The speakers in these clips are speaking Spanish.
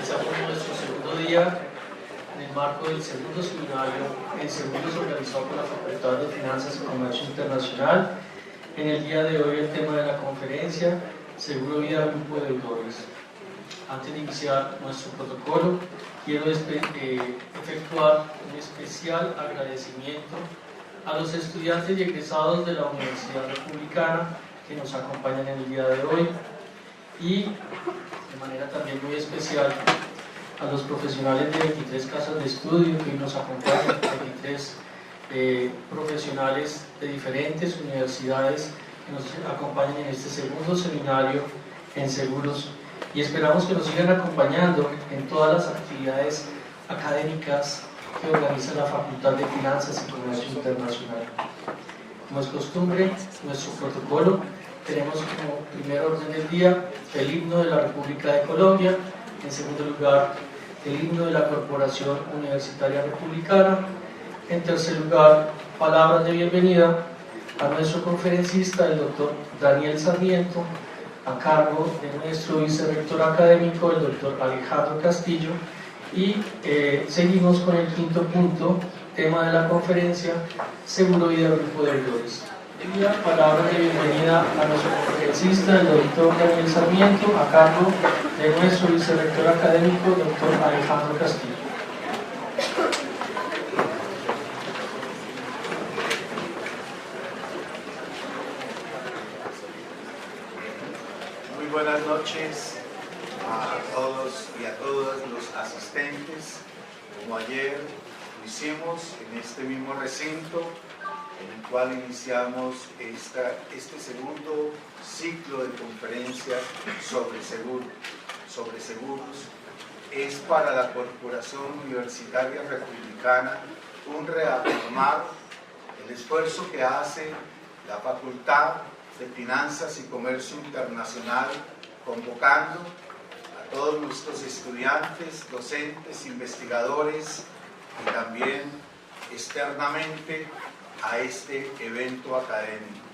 Comenzamos nuestro segundo día en el marco del segundo seminario en seguros organizado por la Facultad de Finanzas y Comercio Internacional. En el día de hoy el tema de la conferencia, Seguro Vida Grupo de Deudores. Antes de iniciar nuestro protocolo, quiero efectuar un especial agradecimiento a los estudiantes y egresados de la Universidad Republicana que nos acompañan en el día de hoy, y de manera también muy especial a los profesionales de 23 casas de estudio que hoy nos acompañan, 23 profesionales de diferentes universidades que nos acompañan en este segundo seminario en seguros, y esperamos que nos sigan acompañando en todas las actividades académicas que organiza la Facultad de Finanzas y Comercio Internacional. Como es costumbre, nuestro protocolo, tenemos como primer orden del día el himno de la República de Colombia, en segundo lugar el himno de la Corporación Universitaria Republicana, en tercer lugar palabras de bienvenida a nuestro conferencista, el doctor Daniel Sarmiento, a cargo de nuestro vicerrector académico, el doctor Alejandro Castillo, y seguimos con el quinto punto, tema de la conferencia, Seguro Vida Grupo de Deudores. Palabras de bienvenida a nuestro conferencista, el doctor Daniel Sarmiento, a cargo de nuestro vicerrector académico, doctor Alejandro Castillo. Muy buenas noches a todos y a todas los asistentes. Como ayer lo hicimos en este mismo recinto, en el cual iniciamos este segundo ciclo de conferencias sobre seguros, es para la Corporación Universitaria Republicana un reafirmar el esfuerzo que hace la Facultad de Finanzas y Comercio Internacional, convocando a todos nuestros estudiantes, docentes, investigadores y también externamente a este evento académico.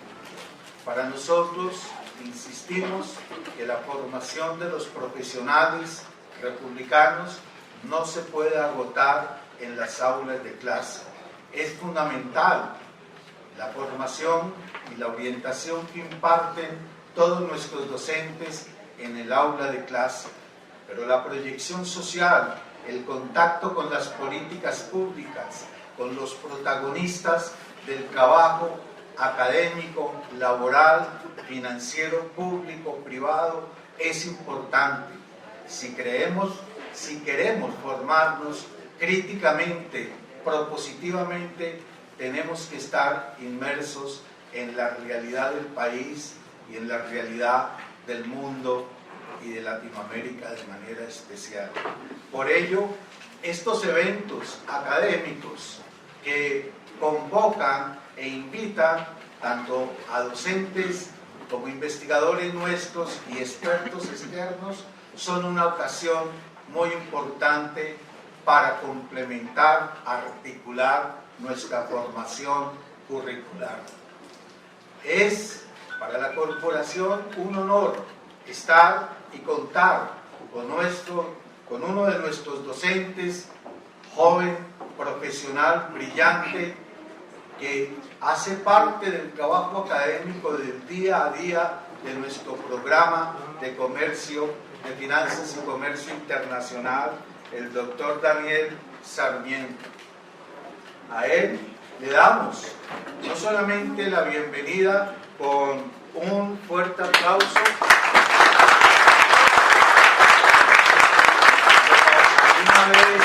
Para nosotros, insistimos que la formación de los profesionales republicanos no se puede agotar en las aulas de clase. Es fundamental la formación y la orientación que imparten todos nuestros docentes en el aula de clase, pero la proyección social, el contacto con las políticas públicas, con los protagonistas del trabajo académico, laboral, financiero, público, privado, es importante. Si queremos formarnos críticamente, propositivamente, tenemos que estar inmersos en la realidad del país y en la realidad del mundo y de Latinoamérica de manera especial. Por ello, estos eventos académicos que convocan e invitan tanto a docentes como investigadores nuestros y expertos externos son una ocasión muy importante para complementar, articular nuestra formación curricular. Es para la corporación un honor estar y contar con uno de nuestros docentes, joven, profesional, brillante, que hace parte del trabajo académico del día a día de nuestro programa de comercio, de finanzas y comercio internacional, el doctor Daniel Sarmiento. A él le damos no solamente la bienvenida con un fuerte aplauso, una vez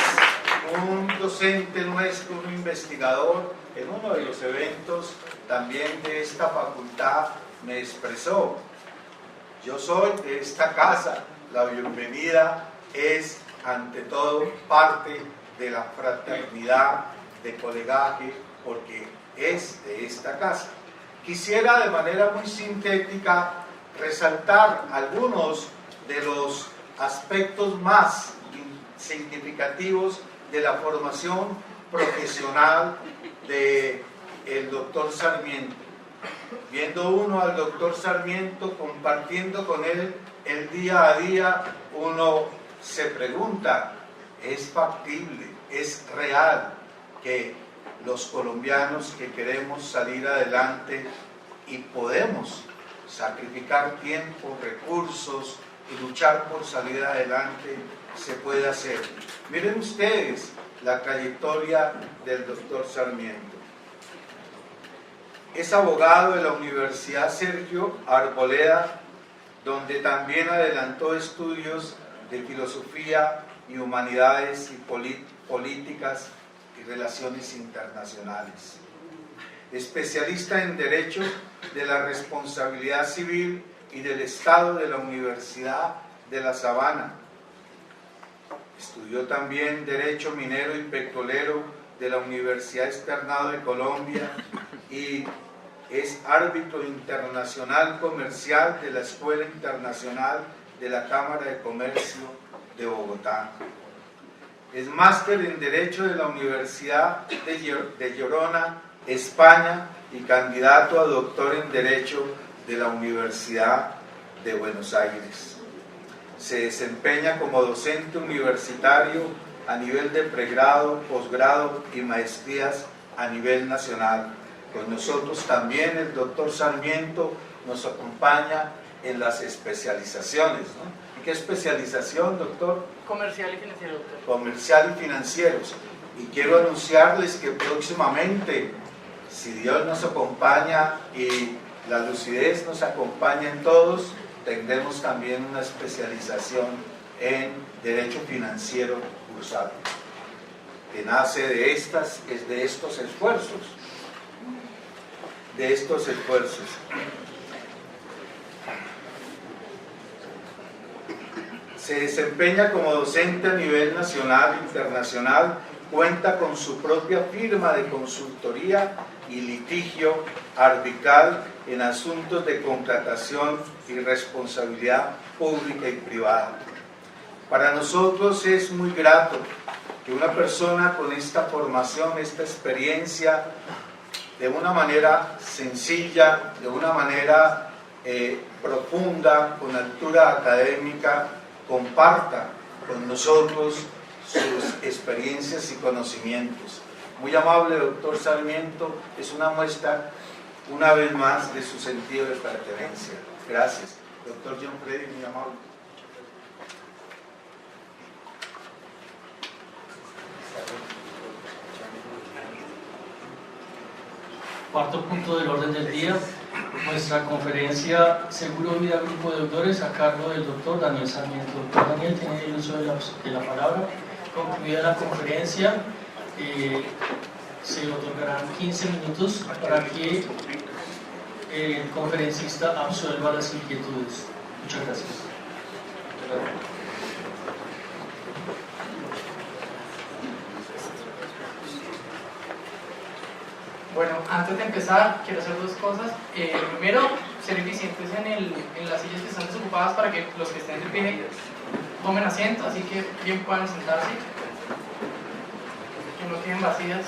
un docente nuestro, un investigador, en uno de los eventos también de esta facultad me expresó: yo soy de esta casa, la bienvenida es ante todo parte de la fraternidad, de colegaje, porque es de esta casa. Quisiera de manera muy sintética resaltar algunos de los aspectos más significativos de la formación profesional del doctor Sarmiento. Viendo uno al doctor Sarmiento, compartiendo con él el día a día, uno se pregunta, ¿es factible, es real que los colombianos que queremos salir adelante y podemos sacrificar tiempo, recursos y luchar por salir adelante, se puede hacer? Miren ustedes la trayectoria del doctor Sarmiento. Es abogado de la Universidad Sergio Arboleda, donde también adelantó estudios de filosofía y humanidades y políticas y relaciones internacionales. Especialista en Derecho de la Responsabilidad Civil y del Estado de la Universidad de La Sabana. Estudió también Derecho Minero y Petrolero de la Universidad Externado de Colombia y es árbitro internacional comercial de la Escuela Internacional de la Cámara de Comercio de Bogotá. Es máster en Derecho de la Universidad de Girona, España, y candidato a doctor en Derecho de la Universidad de Buenos Aires. Se desempeña como docente universitario a nivel de pregrado, posgrado y maestrías a nivel nacional. Con nosotros también el doctor Sarmiento nos acompaña en las especializaciones, ¿no? ¿Qué especialización, doctor? Comercial y financiero, doctor. Comercial y financieros. Y quiero anunciarles que próximamente, si Dios nos acompaña y la lucidez nos acompaña en todos, tendremos también una especialización en Derecho Financiero Bursátil, que nace de estos esfuerzos. Se desempeña como docente a nivel nacional e internacional, cuenta con su propia firma de consultoría y litigio arbitral en asuntos de contratación y responsabilidad pública y privada. Para nosotros es muy grato que una persona con esta formación, esta experiencia, de una manera sencilla, de una manera profunda, con altura académica, comparta con nosotros sus experiencias y conocimientos. Muy amable, doctor Sarmiento, es una muestra, una vez más, de su sentido de pertenencia. Gracias. Doctor John Freddy, muy amable. Cuarto punto del orden del día, nuestra conferencia Seguro Vida Grupo de Deudores a cargo del doctor Daniel Sarmiento. Doctor Daniel tiene el uso de la palabra. Concluida la conferencia, se otorgarán 15 minutos para que el conferencista absuelva las inquietudes. Muchas gracias. Bueno, antes de empezar, quiero hacer dos cosas. Primero, ser eficientes en las sillas que están desocupadas para que los que estén de pie tomen asiento, así que bien puedan sentarse, que no queden vacías.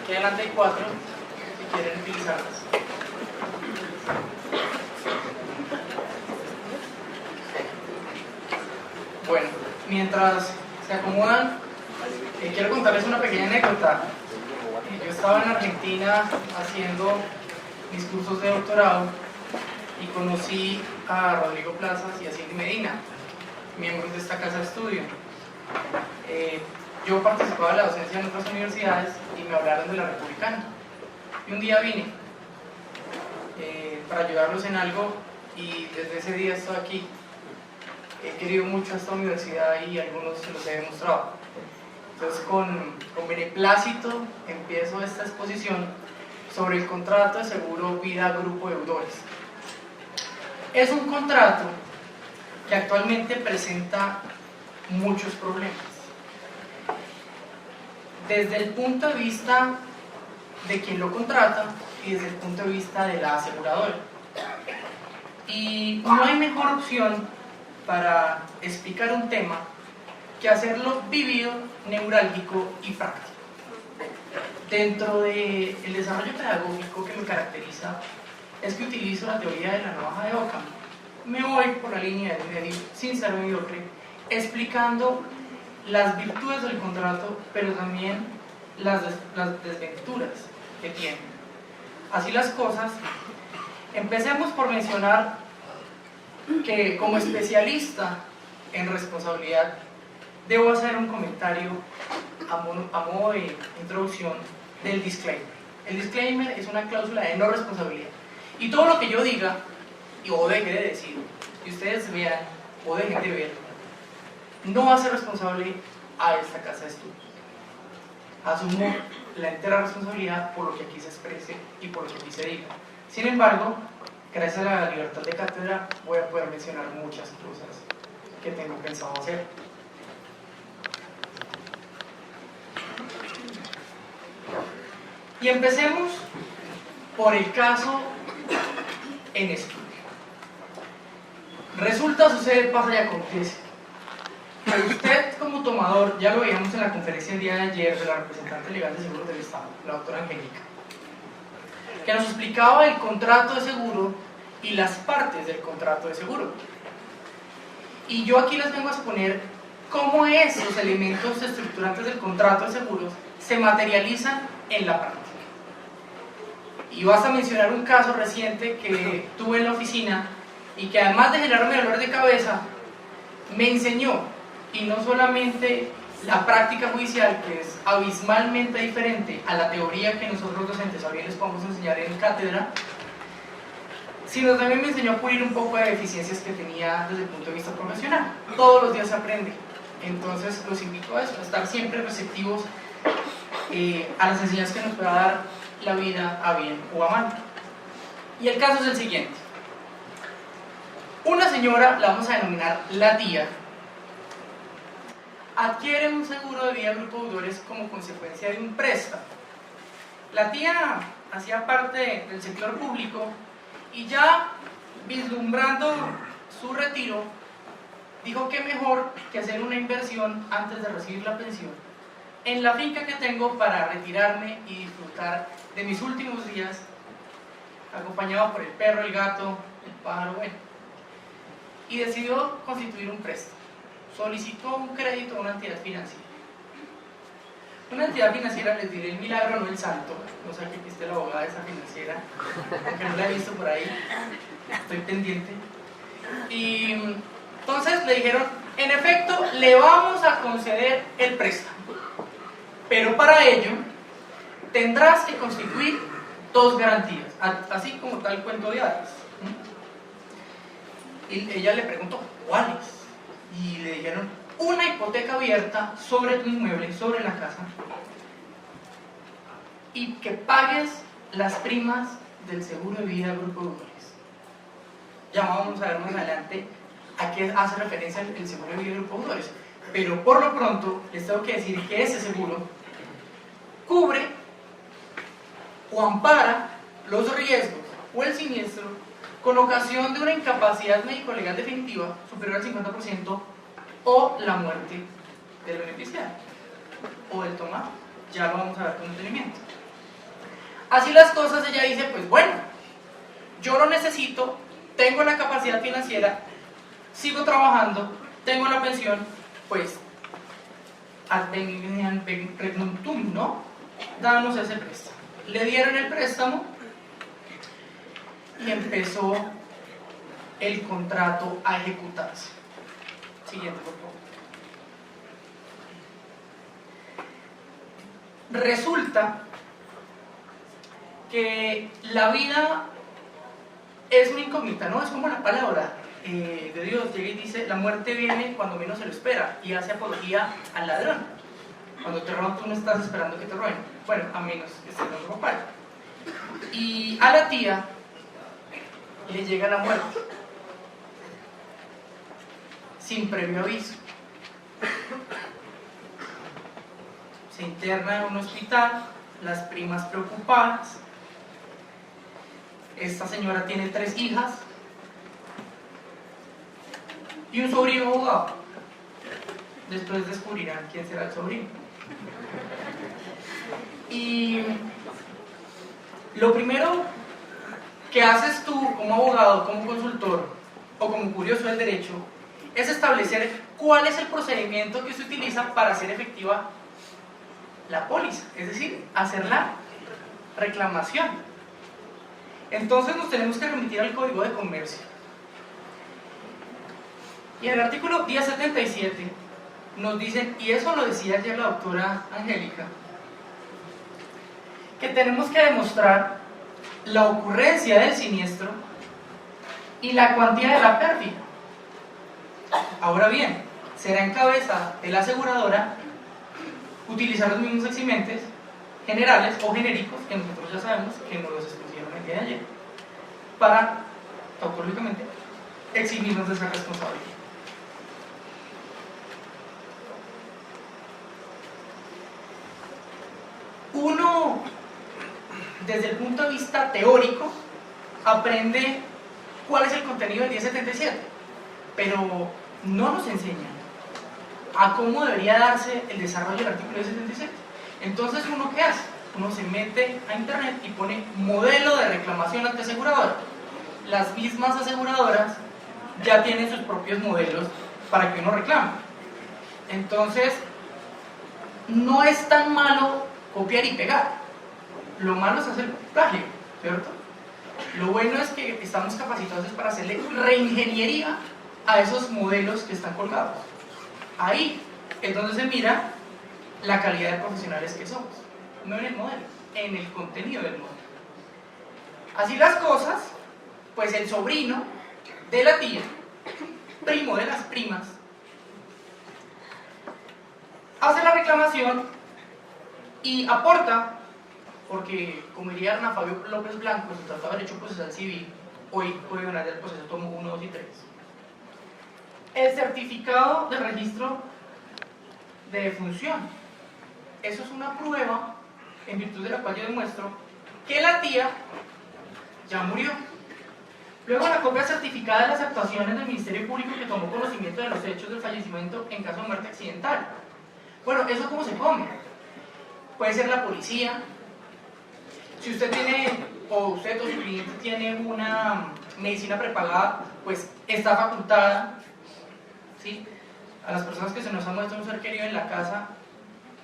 Aquí adelante hay 4 que quieren utilizarlas. Bueno, mientras se acomodan, quiero contarles una pequeña anécdota. Yo estaba en Argentina haciendo mis cursos de doctorado y conocí a Rodrigo Plazas y a Cindy Medina, miembros de esta casa de estudio. Yo participaba de la docencia en otras universidades y me hablaron de la Republicana. Y un día vine para ayudarlos en algo y desde ese día estoy aquí. He querido mucho a esta universidad y algunos se los he demostrado. Entonces, con beneplácito empiezo esta exposición sobre el contrato de seguro vida grupo de deudores. Es un contrato que actualmente presenta muchos problemas. Desde el punto de vista de quien lo contrata y desde el punto de vista de la aseguradora. Y no hay mejor opción para explicar un tema que hacerlo vivido, neurálgico y práctico. Dentro del desarrollo pedagógico que me caracteriza es que utilizo la teoría de la navaja de Ockham. Me voy por la línea del medio, sin ser mediocre, explicando las virtudes del contrato, pero también las desventuras que tiene. Así las cosas, empecemos por mencionar que como especialista en responsabilidad debo hacer un comentario a modo de introducción del disclaimer. El disclaimer es una cláusula de no responsabilidad. Y todo lo que yo diga o deje de decir, y ustedes vean o dejen de ver, no va a ser responsable a esta casa de estudios. Asumo la entera responsabilidad por lo que aquí se exprese y por lo que aquí se diga. Sin embargo, gracias a la libertad de cátedra voy a poder mencionar muchas cosas que tengo pensado hacer. Y empecemos por el caso en estudio. Resulta, sucede, pasa y acontece que usted como tomador, ya lo veíamos en la conferencia el día de ayer de la representante legal de seguros del Estado, la doctora Angélica, que nos explicaba el contrato de seguro y las partes del contrato de seguro. Y yo aquí les vengo a exponer cómo esos elementos estructurantes del contrato de seguros se materializan en la práctica. Y vas a mencionar un caso reciente que tuve en la oficina y que además de generarme dolor de cabeza, me enseñó, y no solamente la práctica judicial, que es abismalmente diferente a la teoría que nosotros docentes a bien les podemos enseñar en cátedra, sino también me enseñó a pulir un poco de deficiencias que tenía desde el punto de vista profesional. Todos los días se aprende. Entonces los invito a eso, a estar siempre receptivos a las enseñanzas que nos pueda dar la vida, a bien o a mal. Y el caso es el siguiente. Una señora, la vamos a denominar la tía, adquiere un seguro de vida grupo deudores como consecuencia de un préstamo. La tía hacía parte del sector público y ya vislumbrando su retiro, dijo que mejor que hacer una inversión antes de recibir la pensión en la finca que tengo para retirarme y disfrutar de mis últimos días, acompañado por el perro, el gato, el pájaro, bueno. Y decidió constituir un préstamo. Solicitó un crédito a una entidad financiera. Una entidad financiera, les diré el milagro, no el santo. No sé que esté la abogada de esa financiera, porque no la he visto por ahí. Estoy pendiente. Y entonces le dijeron, en efecto, le vamos a conceder el préstamo. Pero para ello, tendrás que constituir 2 garantías, así como tal cuento de hadas. Y ella le preguntó, ¿cuáles? Y le dijeron, una hipoteca abierta sobre tu inmueble, sobre la casa, y que pagues las primas del seguro de vida grupo deudores. Ya vamos a ver más adelante a qué hace referencia el seguro de vida grupo deudores. Pero por lo pronto les tengo que decir que ese seguro cubre o ampara los riesgos o el siniestro con ocasión de una incapacidad médico-legal definitiva superior al 50% o la muerte del beneficiario o del tomado. Ya lo vamos a ver con detenimiento. Así las cosas, ella dice, pues bueno, yo lo necesito, tengo la capacidad financiera, sigo trabajando, tengo la pensión, pues ad regnum, ¿no? Danos ese préstamo. Le dieron el préstamo y empezó el contrato a ejecutarse. Siguiente, por favor. Resulta que la vida es una incógnita, ¿no? Es como la palabra de Dios. Llega y dice, la muerte viene cuando menos se lo espera, y hace apología al ladrón. Cuando te roban, tú no estás esperando que te roben. Bueno, a menos que estés en otro papá. Y a la tía le llega la muerte sin previo aviso. Se interna en un hospital, las primas preocupadas. Esta señora tiene 3 hijas, y un sobrino abogado. Después descubrirán quién será el sobrino. Y lo primero que haces tú como abogado, como consultor o como curioso del derecho es establecer cuál es el procedimiento que se utiliza para hacer efectiva la póliza, es decir, hacer la reclamación. Entonces nos tenemos que remitir al Código de Comercio. Y en el artículo 1077 nos dicen, y eso lo decía ayer la doctora Angélica, que tenemos que demostrar la ocurrencia del siniestro y la cuantía de la pérdida. Ahora bien, será en cabeza de la aseguradora utilizar los mismos eximentes generales o genéricos que nosotros ya sabemos que nos los expusieron el día de ayer, para, tautológicamente, eximirnos de esa responsabilidad. Uno, desde el punto de vista teórico, aprende cuál es el contenido del 1077, pero no nos enseñan a cómo debería darse el desarrollo del artículo 1077. Entonces, ¿uno qué hace? Uno se mete a internet y pone modelo de reclamación ante aseguradora. Las mismas aseguradoras ya tienen sus propios modelos para que uno reclame. Entonces, no es tan malo copiar y pegar. Lo malo es hacer plagio, ¿cierto? Lo bueno es que estamos capacitados para hacerle reingeniería a esos modelos que están colgados. Ahí es donde se mira la calidad de profesionales que somos, no en el modelo, en el contenido del modelo. Así las cosas, pues el sobrino de la tía, primo de las primas, hace la reclamación y aporta, porque como diría Ana Fabio López Blanco en su Tratado de Derecho Procesal Civil, hoy puede ganar del proceso tomo 1, 2 y 3, el certificado de registro de defunción. Eso es una prueba en virtud de la cual yo demuestro que la tía ya murió. Luego, la copia certificada de las actuaciones del Ministerio Público que tomó conocimiento de los hechos del fallecimiento en caso de muerte accidental. Bueno, ¿eso cómo se come? Puede ser la policía. Si usted tiene, o usted o su cliente tiene una medicina prepagada, pues está facultada, ¿sí? A las personas que se nos ha muerto un ser querido en la casa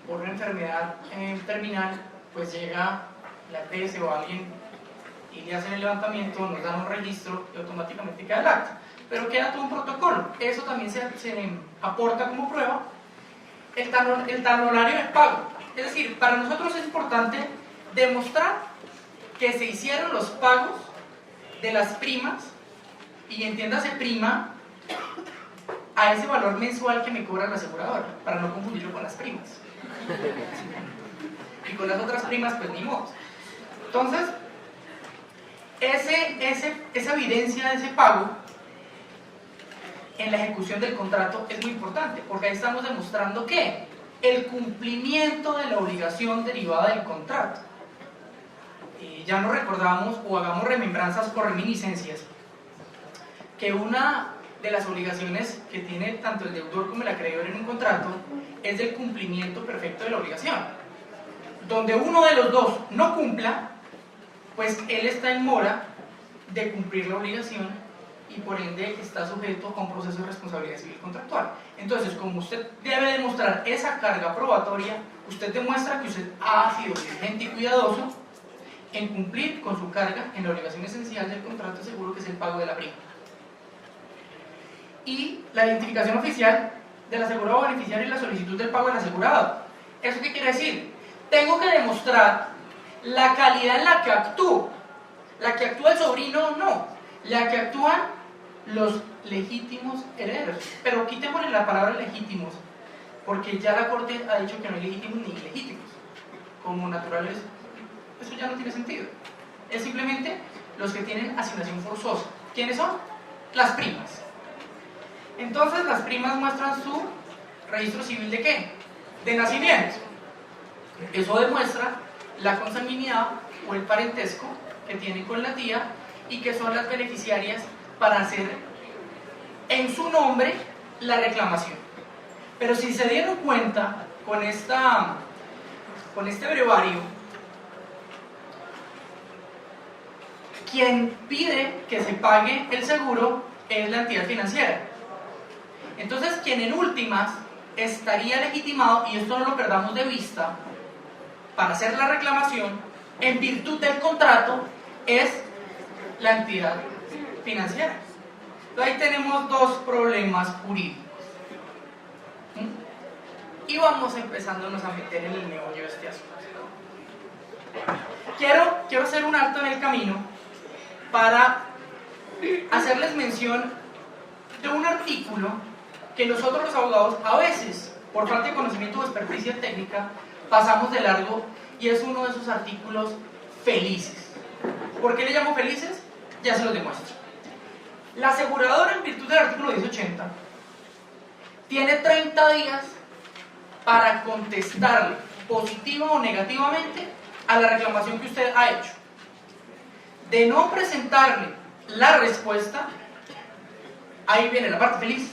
por una enfermedad terminal, pues llega la EPS o alguien y le hacen el levantamiento, nos dan un registro y automáticamente queda el acta. Pero queda todo un protocolo. Eso también se aporta como prueba el talonario de pago. Es decir, para nosotros es importante demostrar que se hicieron los pagos de las primas, y entiéndase prima a ese valor mensual que me cobra la aseguradora, para no confundirlo con las primas. Y con las otras primas, pues ni modo. Entonces, esa evidencia de ese pago en la ejecución del contrato es muy importante, porque ahí estamos demostrando que el cumplimiento de la obligación derivada del contrato. Ya nos recordamos o hagamos remembranzas por reminiscencias que una de las obligaciones que tiene tanto el deudor como el acreedor en un contrato es el cumplimiento perfecto de la obligación. Donde uno de los dos no cumpla, pues él está en mora de cumplir la obligación y por ende está sujeto a un proceso de responsabilidad civil contractual. Entonces, como usted debe demostrar esa carga probatoria, usted demuestra que usted ha sido diligente y cuidadoso en cumplir con su carga en la obligación esencial del contrato de seguro, que es el pago de la prima. Y la identificación oficial del asegurado beneficiario y la solicitud del pago del asegurado. ¿Eso qué quiere decir? Tengo que demostrar la calidad en la que actúo. La que actúa el sobrino no, la que actúan los legítimos herederos. Pero quitémosle la palabra legítimos, porque ya la Corte ha dicho que no hay legítimos ni ilegítimos, como naturales. Eso ya no tiene sentido. Es simplemente los que tienen asignación forzosa. ¿Quiénes son? Las primas. Entonces las primas muestran su registro civil ¿de qué? De nacimiento. Eso demuestra la consanguinidad o el parentesco que tienen con la tía y que son las beneficiarias para hacer en su nombre la reclamación. Pero si se dieron cuenta con este brevario, quien pide que se pague el seguro es la entidad financiera. Entonces, quien en últimas estaría legitimado, y esto no lo perdamos de vista, para hacer la reclamación en virtud del contrato es la entidad financiera. Entonces ahí tenemos dos problemas jurídicos. Y vamos empezándonos a meter en el meollo de este asunto. Quiero hacer un alto en el camino para hacerles mención de un artículo que nosotros los abogados a veces, por falta de conocimiento o experticia técnica, pasamos de largo, y es uno de esos artículos felices. ¿Por qué le llamo felices? Ya se los demuestro. La aseguradora, en virtud del artículo 1080, tiene 30 días para contestarle positiva o negativamente a la reclamación que usted ha hecho. De no presentarle la respuesta, ahí viene la parte feliz,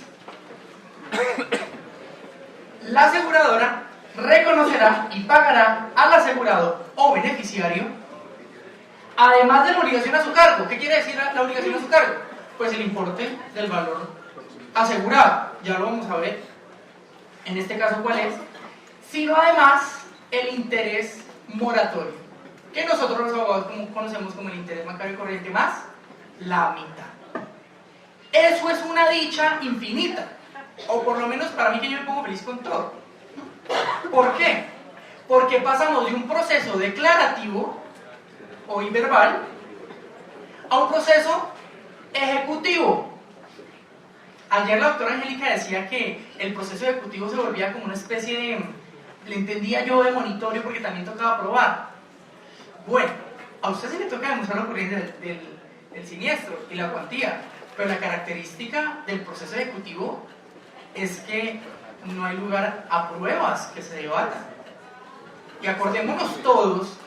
la aseguradora reconocerá y pagará al asegurado o beneficiario, además de la obligación a su cargo. ¿Qué quiere decir la obligación a su cargo? Pues el importe del valor asegurado, ya lo vamos a ver en este caso cuál es, sino además el interés moratorio, que nosotros los abogados conocemos como el interés bancario corriente más la mitad. Eso es una dicha infinita, o por lo menos para mí, que yo me pongo feliz con todo. ¿Por qué? Porque pasamos de un proceso declarativo o verbal a un proceso ejecutivo. Ayer la doctora Angélica decía que el proceso ejecutivo se volvía como una especie de, le entendía yo, de monitorio, porque también tocaba probar. Bueno, a usted se le toca demostrar la ocurrencia del siniestro y la cuantía, pero la característica del proceso ejecutivo es que no hay lugar a pruebas que se debatan. Y acordémonos todos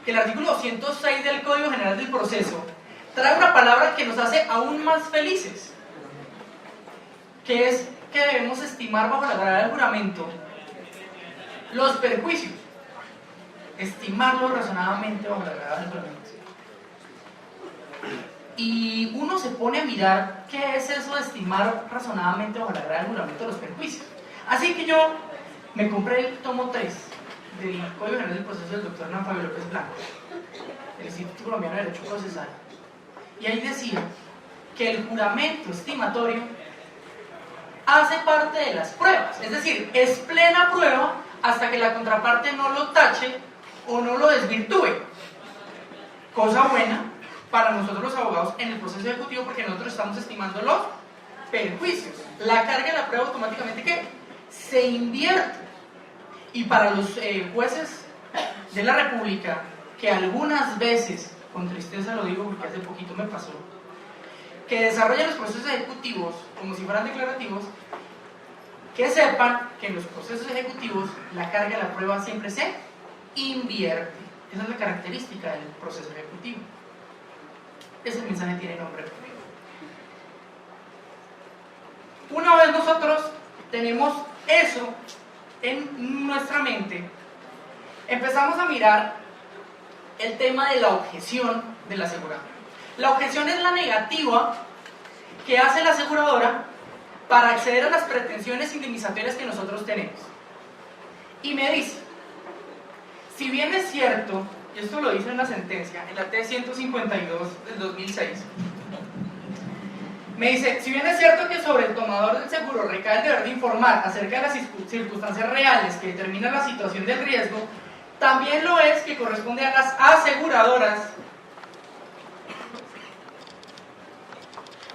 que el artículo 206 del Código General del Proceso trae una palabra que nos hace aún más felices, que es que debemos estimar bajo la grada del juramento los perjuicios. Estimarlo razonadamente bajo la grada del juramento. Y uno se pone a mirar qué es eso de estimar razonadamente bajo la grada del juramento los perjuicios. Así que yo me compré el tomo 3 del Código General del Proceso del doctor Hernán Fabio López Blanco, del Instituto Colombiano de Derecho Procesal, y ahí decía que el juramento estimatorio hace parte de las pruebas, es decir, es plena prueba hasta que la contraparte no lo tache o no lo desvirtúe. Cosa buena para nosotros los abogados en el proceso ejecutivo, porque nosotros estamos estimando los perjuicios. La carga de la prueba automáticamente, ¿qué? Se invierte. Y para los jueces de la República, que algunas veces, con tristeza lo digo porque hace poquito me pasó, que desarrollan los procesos ejecutivos como si fueran declarativos, que sepan que en los procesos ejecutivos la carga de la prueba siempre se invierte. Esa es la característica del proceso ejecutivo. Ese mensaje tiene nombre propio. Una vez nosotros tenemos eso en nuestra mente, empezamos a mirar el tema de la objeción del asegurador. La objeción es la negativa que hace la aseguradora para acceder a las pretensiones indemnizatorias que nosotros tenemos. Y me dice, si bien es cierto, y esto lo dice en la sentencia, en la T-152 del 2006, me dice, si bien es cierto que sobre el tomador del seguro recae el deber de informar acerca de las circunstancias reales que determinan la situación del riesgo, también lo es que corresponde a las aseguradoras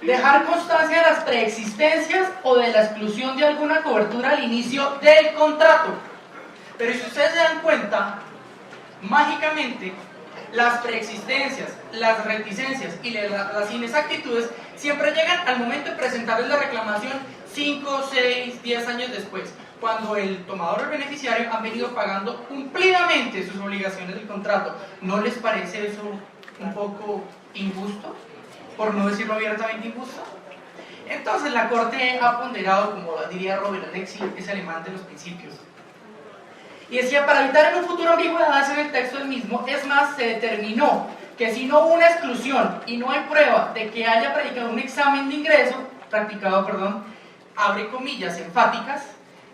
dejar constancia de las preexistencias o de la exclusión de alguna cobertura al inicio del contrato. Pero si ustedes se dan cuenta, mágicamente las preexistencias, las reticencias y las inexactitudes siempre llegan al momento de presentarles la reclamación 5, 6, 10 años después, cuando el tomador o el beneficiario han venido pagando cumplidamente sus obligaciones del contrato. ¿No les parece eso un poco injusto? Por no decirlo abiertamente injusto. Entonces, Entonces la Corte ha ponderado, como diría Robert Alexi, ese alemán de los principios. Y decía, para evitar en un futuro ambigüedades en el texto del mismo, es más, se determinó que si no hubo una exclusión y no hay prueba de que haya practicado un examen de ingreso, abre comillas enfáticas,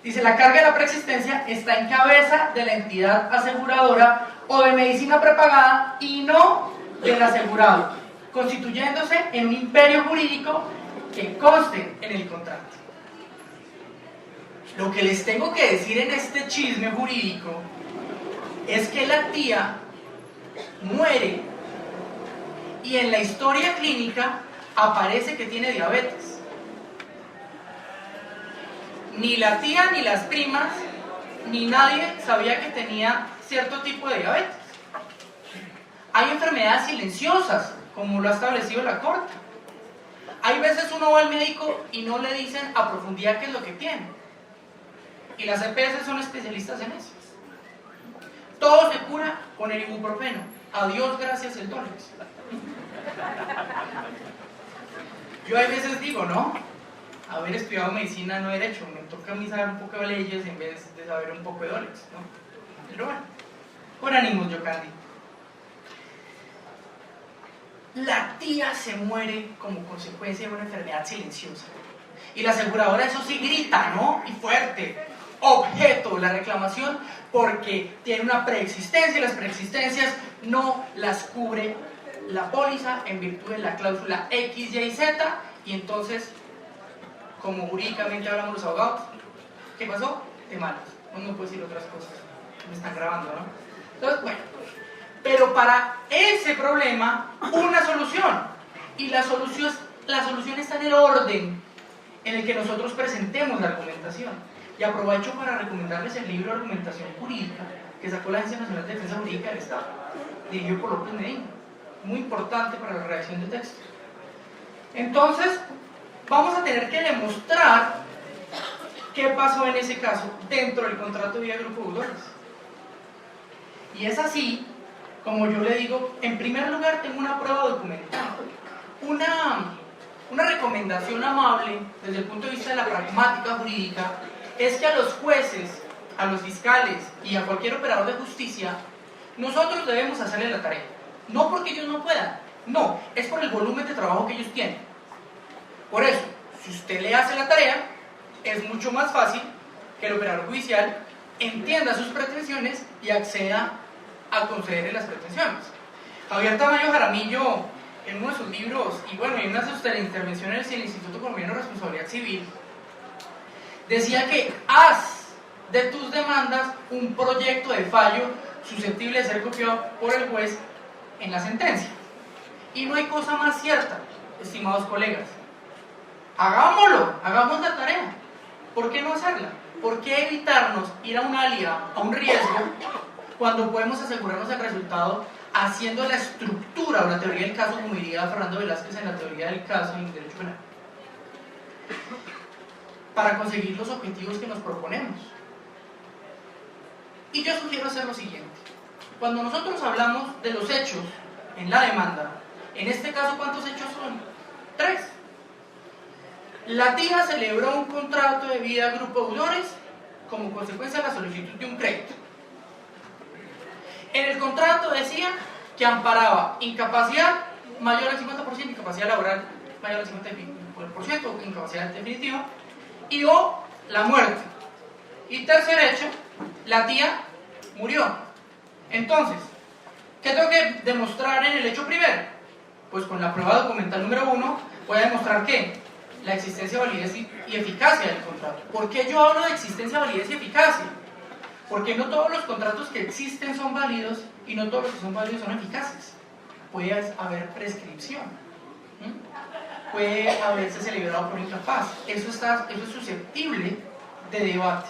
dice, la carga de la preexistencia está en cabeza de la entidad aseguradora o de medicina prepagada y no del asegurado, constituyéndose en un imperio jurídico que conste en el contrato. Lo que les tengo que decir en este chisme jurídico es que la tía muere y en la historia clínica aparece que tiene diabetes. Ni la tía, ni las primas, ni nadie sabía que tenía cierto tipo de diabetes. Hay enfermedades silenciosas, como lo ha establecido la Corte. Hay veces uno va al médico y no le dicen a profundidad qué es lo que tiene. Y las EPS son especialistas en eso. Todo se cura con el ibuprofeno. Adiós, gracias, el Dolex. Yo a veces digo, ¿no? Haber estudiado medicina no derecho, me toca a mí saber un poco de leyes en vez de saber un poco de Dolex, ¿no? Pero bueno, con ánimos, Yocandi. La tía se muere como consecuencia de una enfermedad silenciosa. Y la aseguradora, eso sí, grita, ¿no? Y fuerte. Objeto de la reclamación porque tiene una preexistencia y las preexistencias no las cubre la póliza en virtud de la cláusula X, Y y Z. Y entonces, como jurídicamente hablamos los abogados, ¿qué pasó? De malas. No me puedo decir otras cosas. Me están grabando, ¿no? Entonces, bueno. Pero para ese problema, una solución. Y la solución está en el orden en el que nosotros presentemos la argumentación. Y aprovecho para recomendarles el libro de argumentación jurídica que sacó la Agencia Nacional de Defensa Jurídica del Estado, dirigido por López Medina. Muy importante para la redacción de texto. Entonces, vamos a tener que demostrar qué pasó en ese caso dentro del contrato de vida grupo de deudores. Y es así, como yo le digo, en primer lugar tengo una prueba documental, una recomendación amable desde el punto de vista de la pragmática jurídica, es que a los jueces, a los fiscales y a cualquier operador de justicia, nosotros debemos hacerle la tarea. No porque ellos no puedan, no, es por el volumen de trabajo que ellos tienen. Por eso, si usted le hace la tarea, es mucho más fácil que el operador judicial entienda sus pretensiones y acceda a concederle las pretensiones. Javier Tamayo Jaramillo, en uno de sus libros, y bueno, en una de sus intervenciones en el Instituto Colombiano de Responsabilidad Civil, decía que haz de tus demandas un proyecto de fallo susceptible de ser copiado por el juez en la sentencia. Y no hay cosa más cierta, estimados colegas. Hagámoslo, hagamos la tarea. ¿Por qué no hacerla? ¿Por qué evitarnos ir a un alia, a un riesgo, cuando podemos asegurarnos el resultado haciendo la estructura o la teoría del caso, como diría Fernando Velázquez en la teoría del caso en el derecho penal, para conseguir los objetivos que nos proponemos? Y yo sugiero hacer lo siguiente. Cuando nosotros hablamos de los hechos en la demanda, en este caso, ¿cuántos hechos son? 3. La tía celebró un contrato de vida grupo deudores como consecuencia de la solicitud de un crédito. En el contrato decía que amparaba incapacidad mayor al 50%, incapacidad laboral mayor al 50%, incapacidad definitiva, y o la muerte. Y tercer hecho, la tía murió. Entonces, ¿qué tengo que demostrar en el hecho primero? Pues con la prueba documental número 1 voy a demostrar que la existencia, validez y eficacia del contrato. ¿Por qué yo hablo de existencia, validez y eficacia? Porque no todos los contratos que existen son válidos y no todos los que son válidos son eficaces. Puede haber prescripción, puede haberse celebrado por incapaz. Eso es susceptible de debate.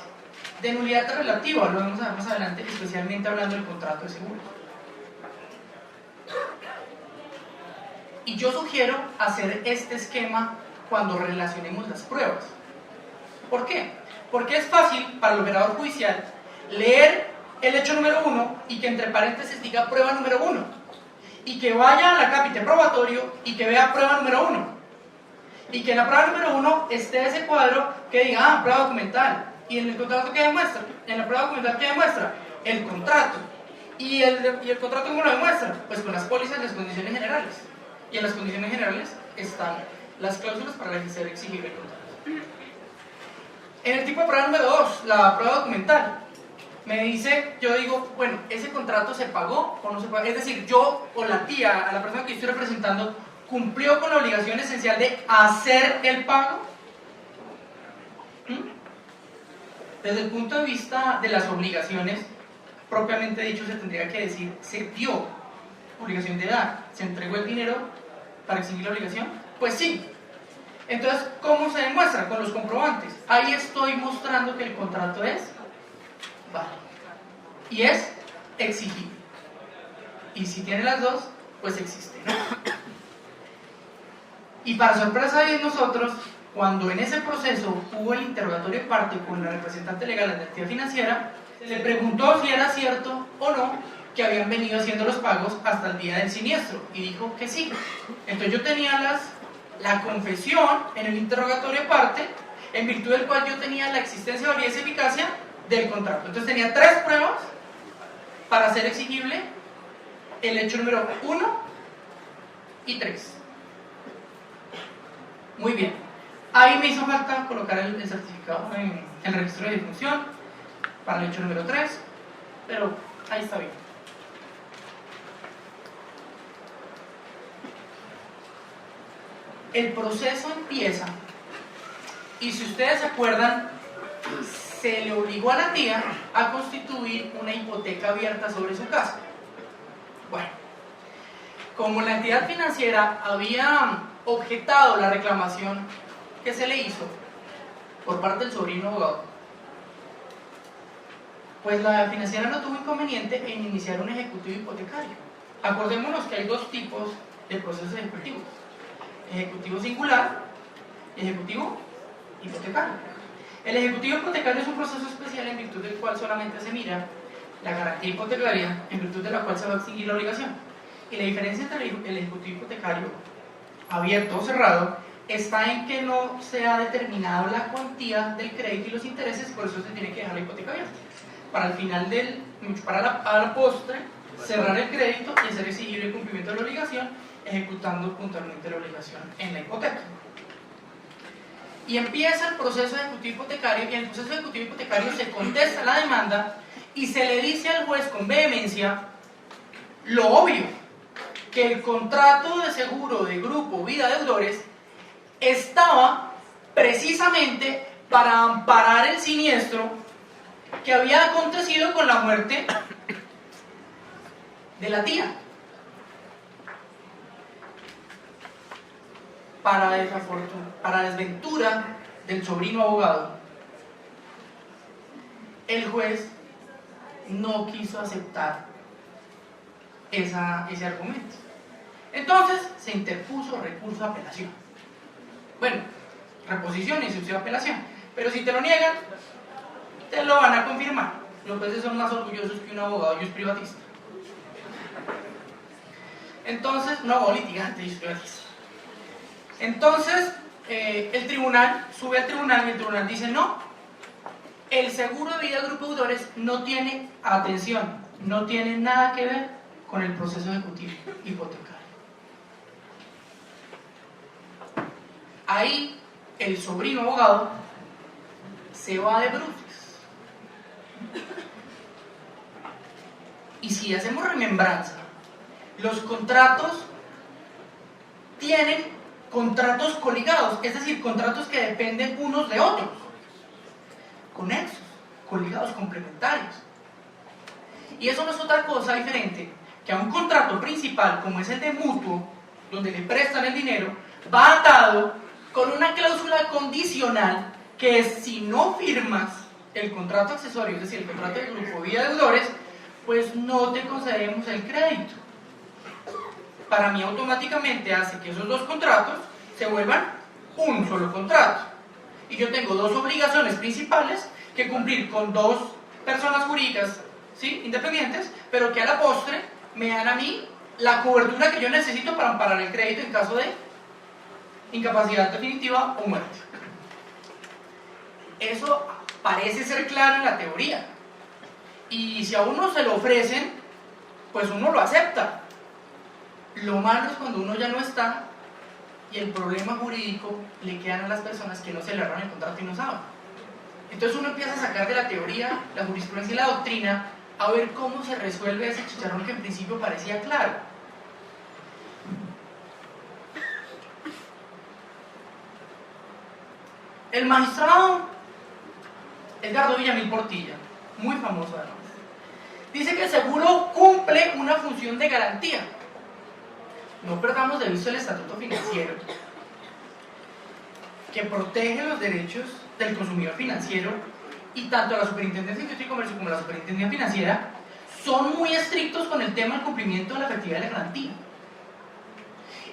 De nulidad relativa, lo vamos a ver más adelante, especialmente hablando del contrato de seguros. Y yo sugiero hacer este esquema cuando relacionemos las pruebas. ¿Por qué? Porque es fácil para el operador judicial leer el hecho número 1 y que entre paréntesis diga prueba número 1 y que vaya al acápite probatorio y que vea prueba número 1 y que en la prueba número 1 esté ese cuadro que diga, ah, prueba documental, y en el contrato que demuestra, en la prueba documental que demuestra, el contrato, y el contrato cómo lo demuestra, pues con las pólizas y las condiciones generales, y en las condiciones generales están las cláusulas para ser exigible el contrato. En el tipo de prueba número 2, la prueba documental, me dice, yo digo, bueno, ese contrato se pagó o no se pagó, es decir, yo o la tía, a la persona que estoy representando, cumplió con la obligación esencial de hacer el pago. Desde el punto de vista de las obligaciones, propiamente dicho, se tendría que decir, se dio obligación de dar, se entregó el dinero para extinguir la obligación, pues sí. Entonces, ¿cómo se demuestra? Con los comprobantes. Ahí estoy mostrando que el contrato es válido y es exigible. Y si tiene las dos, pues existe, ¿no? Y para sorpresa de nosotros, cuando en ese proceso hubo el interrogatorio de parte con la representante legal de la entidad financiera, se le preguntó si era cierto o no que habían venido haciendo los pagos hasta el día del siniestro, y dijo que sí. Entonces yo tenía la confesión en el interrogatorio de parte, en virtud del cual yo tenía la existencia, validez y eficacia del contrato. Entonces tenía 3 pruebas para hacer exigible el hecho número 1 y 3. Muy bien. Ahí me hizo falta colocar el certificado en el registro de difusión para el hecho número 3, pero ahí está bien. El proceso empieza, y si ustedes se acuerdan, se le obligó a la tía a constituir una hipoteca abierta sobre su casa. Bueno, como la entidad financiera había objetado la reclamación que se le hizo por parte del sobrino abogado, pues la financiera no tuvo inconveniente en iniciar un ejecutivo hipotecario. Acordémonos que hay 2 tipos de procesos ejecutivos: ejecutivo singular y ejecutivo hipotecario. El ejecutivo hipotecario es un proceso especial en virtud del cual solamente se mira la garantía hipotecaria, en virtud de la cual se va a extinguir la obligación. Y la diferencia entre el ejecutivo hipotecario abierto o cerrado está en que no se ha determinado la cuantía del crédito y los intereses, por eso se tiene que dejar la hipoteca abierta. Para el final a la postre, cerrar el crédito y hacer exigible el cumplimiento de la obligación, ejecutando puntualmente la obligación en la hipoteca. Y empieza el proceso ejecutivo hipotecario, y en el proceso ejecutivo hipotecario se contesta la demanda y se le dice al juez con vehemencia lo obvio, que el contrato de seguro de Grupo Vida Deudores estaba precisamente para amparar el siniestro que había acontecido con la muerte de la tía. Para desventura del sobrino abogado, el juez no quiso aceptar ese argumento. Entonces se interpuso recurso de apelación. Bueno, reposición y sucesión de apelación. Pero si te lo niegan, te lo van a confirmar. Los jueces son más orgullosos que un abogado y un privatista. Entonces, un abogado litigante y privatista. Entonces, el tribunal sube al tribunal y el tribunal dice no, el seguro de vida del Grupo Deudores no tiene, atención, no tiene nada que ver con el proceso ejecutivo hipotecario. Ahí el sobrino abogado se va de bruces. Y si hacemos remembranza, los contratos tienen contratos coligados, es decir, contratos que dependen unos de otros, conexos, coligados, complementarios. Y eso no es otra cosa diferente que a un contrato principal como es el de mutuo, donde le prestan el dinero, va atado con una cláusula condicional que es: si no firmas el contrato accesorio, es decir, el contrato del Grupo Vida Deudores, pues no te concedemos el crédito. Para mí automáticamente hace que esos 2 contratos se vuelvan un solo contrato. Y yo tengo 2 obligaciones principales que cumplir con 2 personas jurídicas, ¿sí?, independientes, pero que a la postre me dan a mí la cobertura que yo necesito para amparar el crédito en caso de incapacidad definitiva o muerte. Eso parece ser claro en la teoría. Y si a uno se lo ofrecen, pues uno lo acepta. Lo malo es cuando uno ya no está y el problema jurídico le quedan a las personas que no celebraron el contrato y no saben. Entonces uno empieza a sacar de la teoría, la jurisprudencia y la doctrina a ver cómo se resuelve ese chicharrón que en principio parecía claro. El magistrado Edgardo Villamil Portilla, muy famoso además, dice que el seguro cumple una función de garantía. No perdamos de vista el estatuto financiero, que protege los derechos del consumidor financiero, y tanto la Superintendencia de Industria y Comercio como la Superintendencia Financiera son muy estrictos con el tema del cumplimiento de la efectividad de la garantía.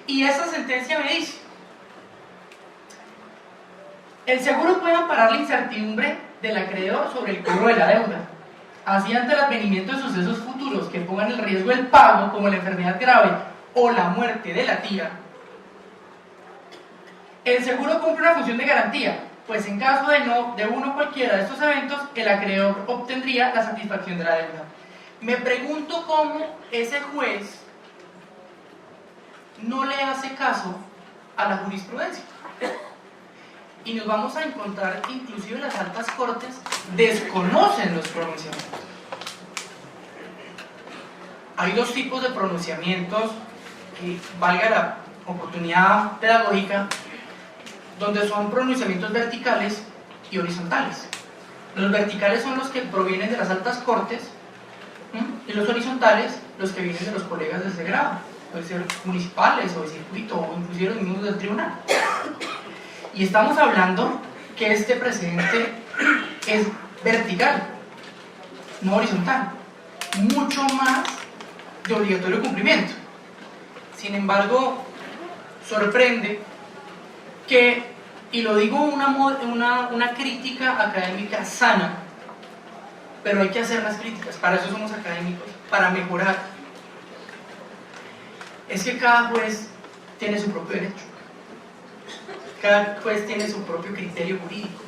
Y esta sentencia me dice: el seguro puede amparar la incertidumbre del acreedor sobre el cobro de la deuda, así ante el advenimiento de sucesos futuros que pongan en riesgo el pago, como la enfermedad grave o la muerte de la tía. El seguro cumple una función de garantía, pues en caso de uno cualquiera de estos eventos, el acreedor obtendría la satisfacción de la deuda. Me pregunto cómo ese juez no le hace caso a la jurisprudencia. Y nos vamos a encontrar que inclusive las altas cortes desconocen los pronunciamientos. Hay dos tipos de pronunciamientos, que valga la oportunidad pedagógica, donde son pronunciamientos verticales y horizontales. Los verticales son los que provienen de las altas cortes, y los horizontales los que vienen de los colegas de ese grado, pueden ser municipales o de circuito o inclusive los mismos del tribunal. Y estamos hablando que este precedente es vertical, no horizontal, mucho más de obligatorio cumplimiento. Sin embargo, sorprende que, y lo digo una crítica académica sana, pero hay que hacer las críticas, para eso somos académicos, para mejorar, es que cada juez tiene su propio derecho. Cada juez tiene su propio criterio jurídico.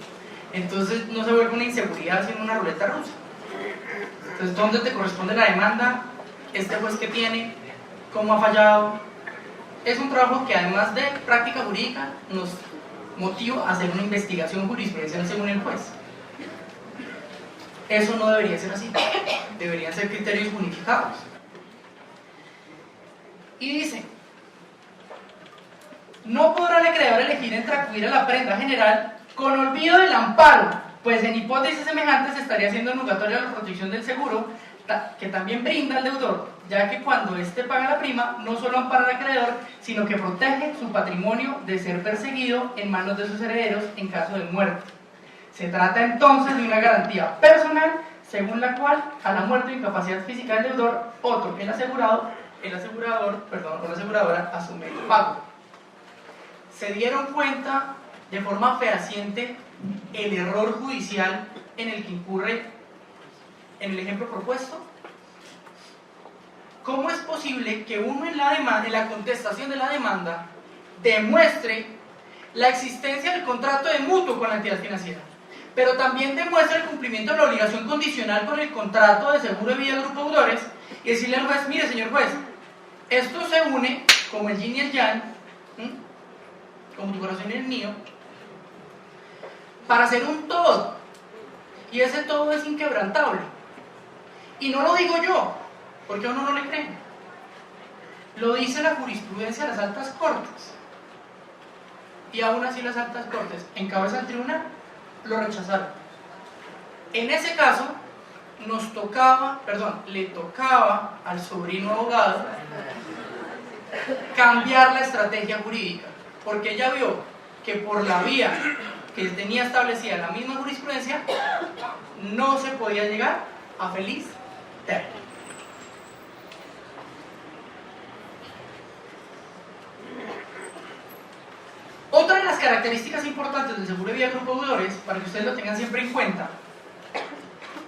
Entonces no se vuelve una inseguridad, sino una ruleta rusa. Entonces, ¿dónde te corresponde la demanda? ¿Este juez qué tiene? ¿Cómo ha fallado? Es un trabajo que, además de práctica jurídica, nos motiva a hacer una investigación jurisprudencial según el juez. Eso no debería ser así. Deberían ser criterios unificados. Y dice: no podrá el acreedor elegir entre acudir a la prenda general con olvido del amparo, pues en hipótesis semejantes estaría siendo nugatoria la protección del seguro que también brinda al deudor, ya que cuando éste paga la prima, no solo ampara al acreedor, sino que protege su patrimonio de ser perseguido en manos de sus herederos en caso de muerte. Se trata entonces de una garantía personal, según la cual, a la muerte o incapacidad física del deudor, otro, el asegurador o la aseguradora asume el pago. ¿Se dieron cuenta de forma fehaciente el error judicial en el que incurre en el ejemplo propuesto? ¿Cómo es posible que uno en la contestación de la demanda demuestre la existencia del contrato de mutuo con la entidad financiera, pero también demuestre el cumplimiento de la obligación condicional con el contrato de seguro de vida del grupo deudores, y decirle al juez: mire, señor juez, esto se une como el yin y el yang, como tu corazón y el mío, para hacer un todo, y ese todo es inquebrantable? Y no lo digo yo, porque a uno no le creen, lo dice la jurisprudencia de las altas cortes, y aún así las altas cortes, en cabeza del tribunal, lo rechazaron. En ese caso, le tocaba al sobrino abogado cambiar la estrategia jurídica, porque ella vio que por la vía que tenía establecida la misma jurisprudencia no se podía llegar a feliz término. Otra de las características importantes del seguro de vida de grupo deudores, para que ustedes lo tengan siempre en cuenta,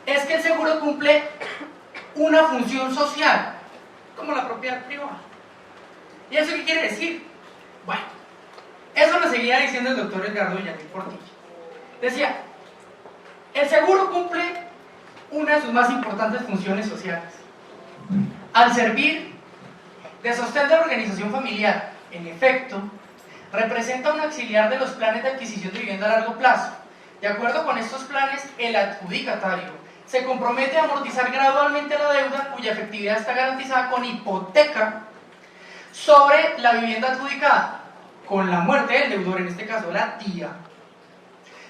es que el seguro cumple una función social, como la propiedad privada. ¿Y eso qué quiere decir? Bueno, Eso lo seguía diciendo el doctor Edgardo Villamil Portilla. Decía, el seguro cumple una de sus más importantes funciones sociales. Al servir de sostén de la organización familiar, en efecto, representa un auxiliar de los planes de adquisición de vivienda a largo plazo. De acuerdo con estos planes, el adjudicatario se compromete a amortizar gradualmente la deuda cuya efectividad está garantizada con hipoteca sobre la vivienda adjudicada. Con la muerte del deudor, en este caso la tía,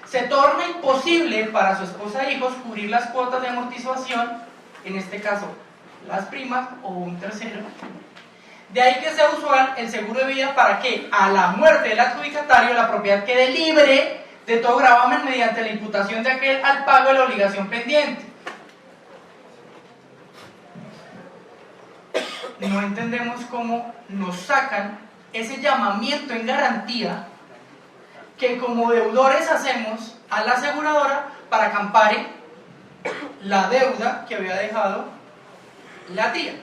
se torna imposible para su esposa e hijos cubrir las cuotas de amortización, en este caso las primas o un tercero. De ahí que sea usual el seguro de vida para que a la muerte del adjudicatario la propiedad quede libre de todo gravamen mediante la imputación de aquel al pago de la obligación pendiente. No entendemos cómo nos sacan ese llamamiento en garantía que como deudores hacemos a la aseguradora para que ampare la deuda que había dejado la tía.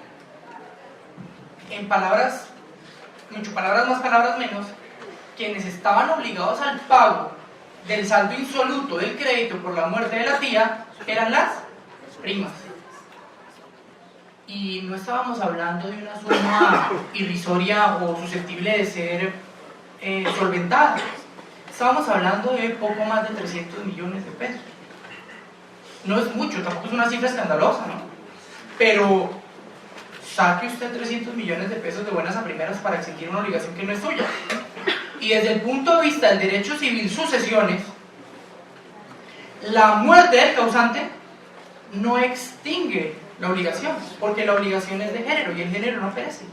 En palabras, mucho palabras más, palabras menos, quienes estaban obligados al pago del saldo insoluto del crédito por la muerte de la tía eran las primas. Y no estábamos hablando de una suma irrisoria o susceptible de ser solventada. Estábamos hablando de poco más de 300 millones de pesos. No es mucho, tampoco es una cifra escandalosa, ¿no? Pero saque usted 300 millones de pesos de buenas a primeras para exigir una obligación que no es suya. Y desde el punto de vista del derecho civil sucesiones, la muerte del causante no extingue la obligación, porque la obligación es de género y el género no perece.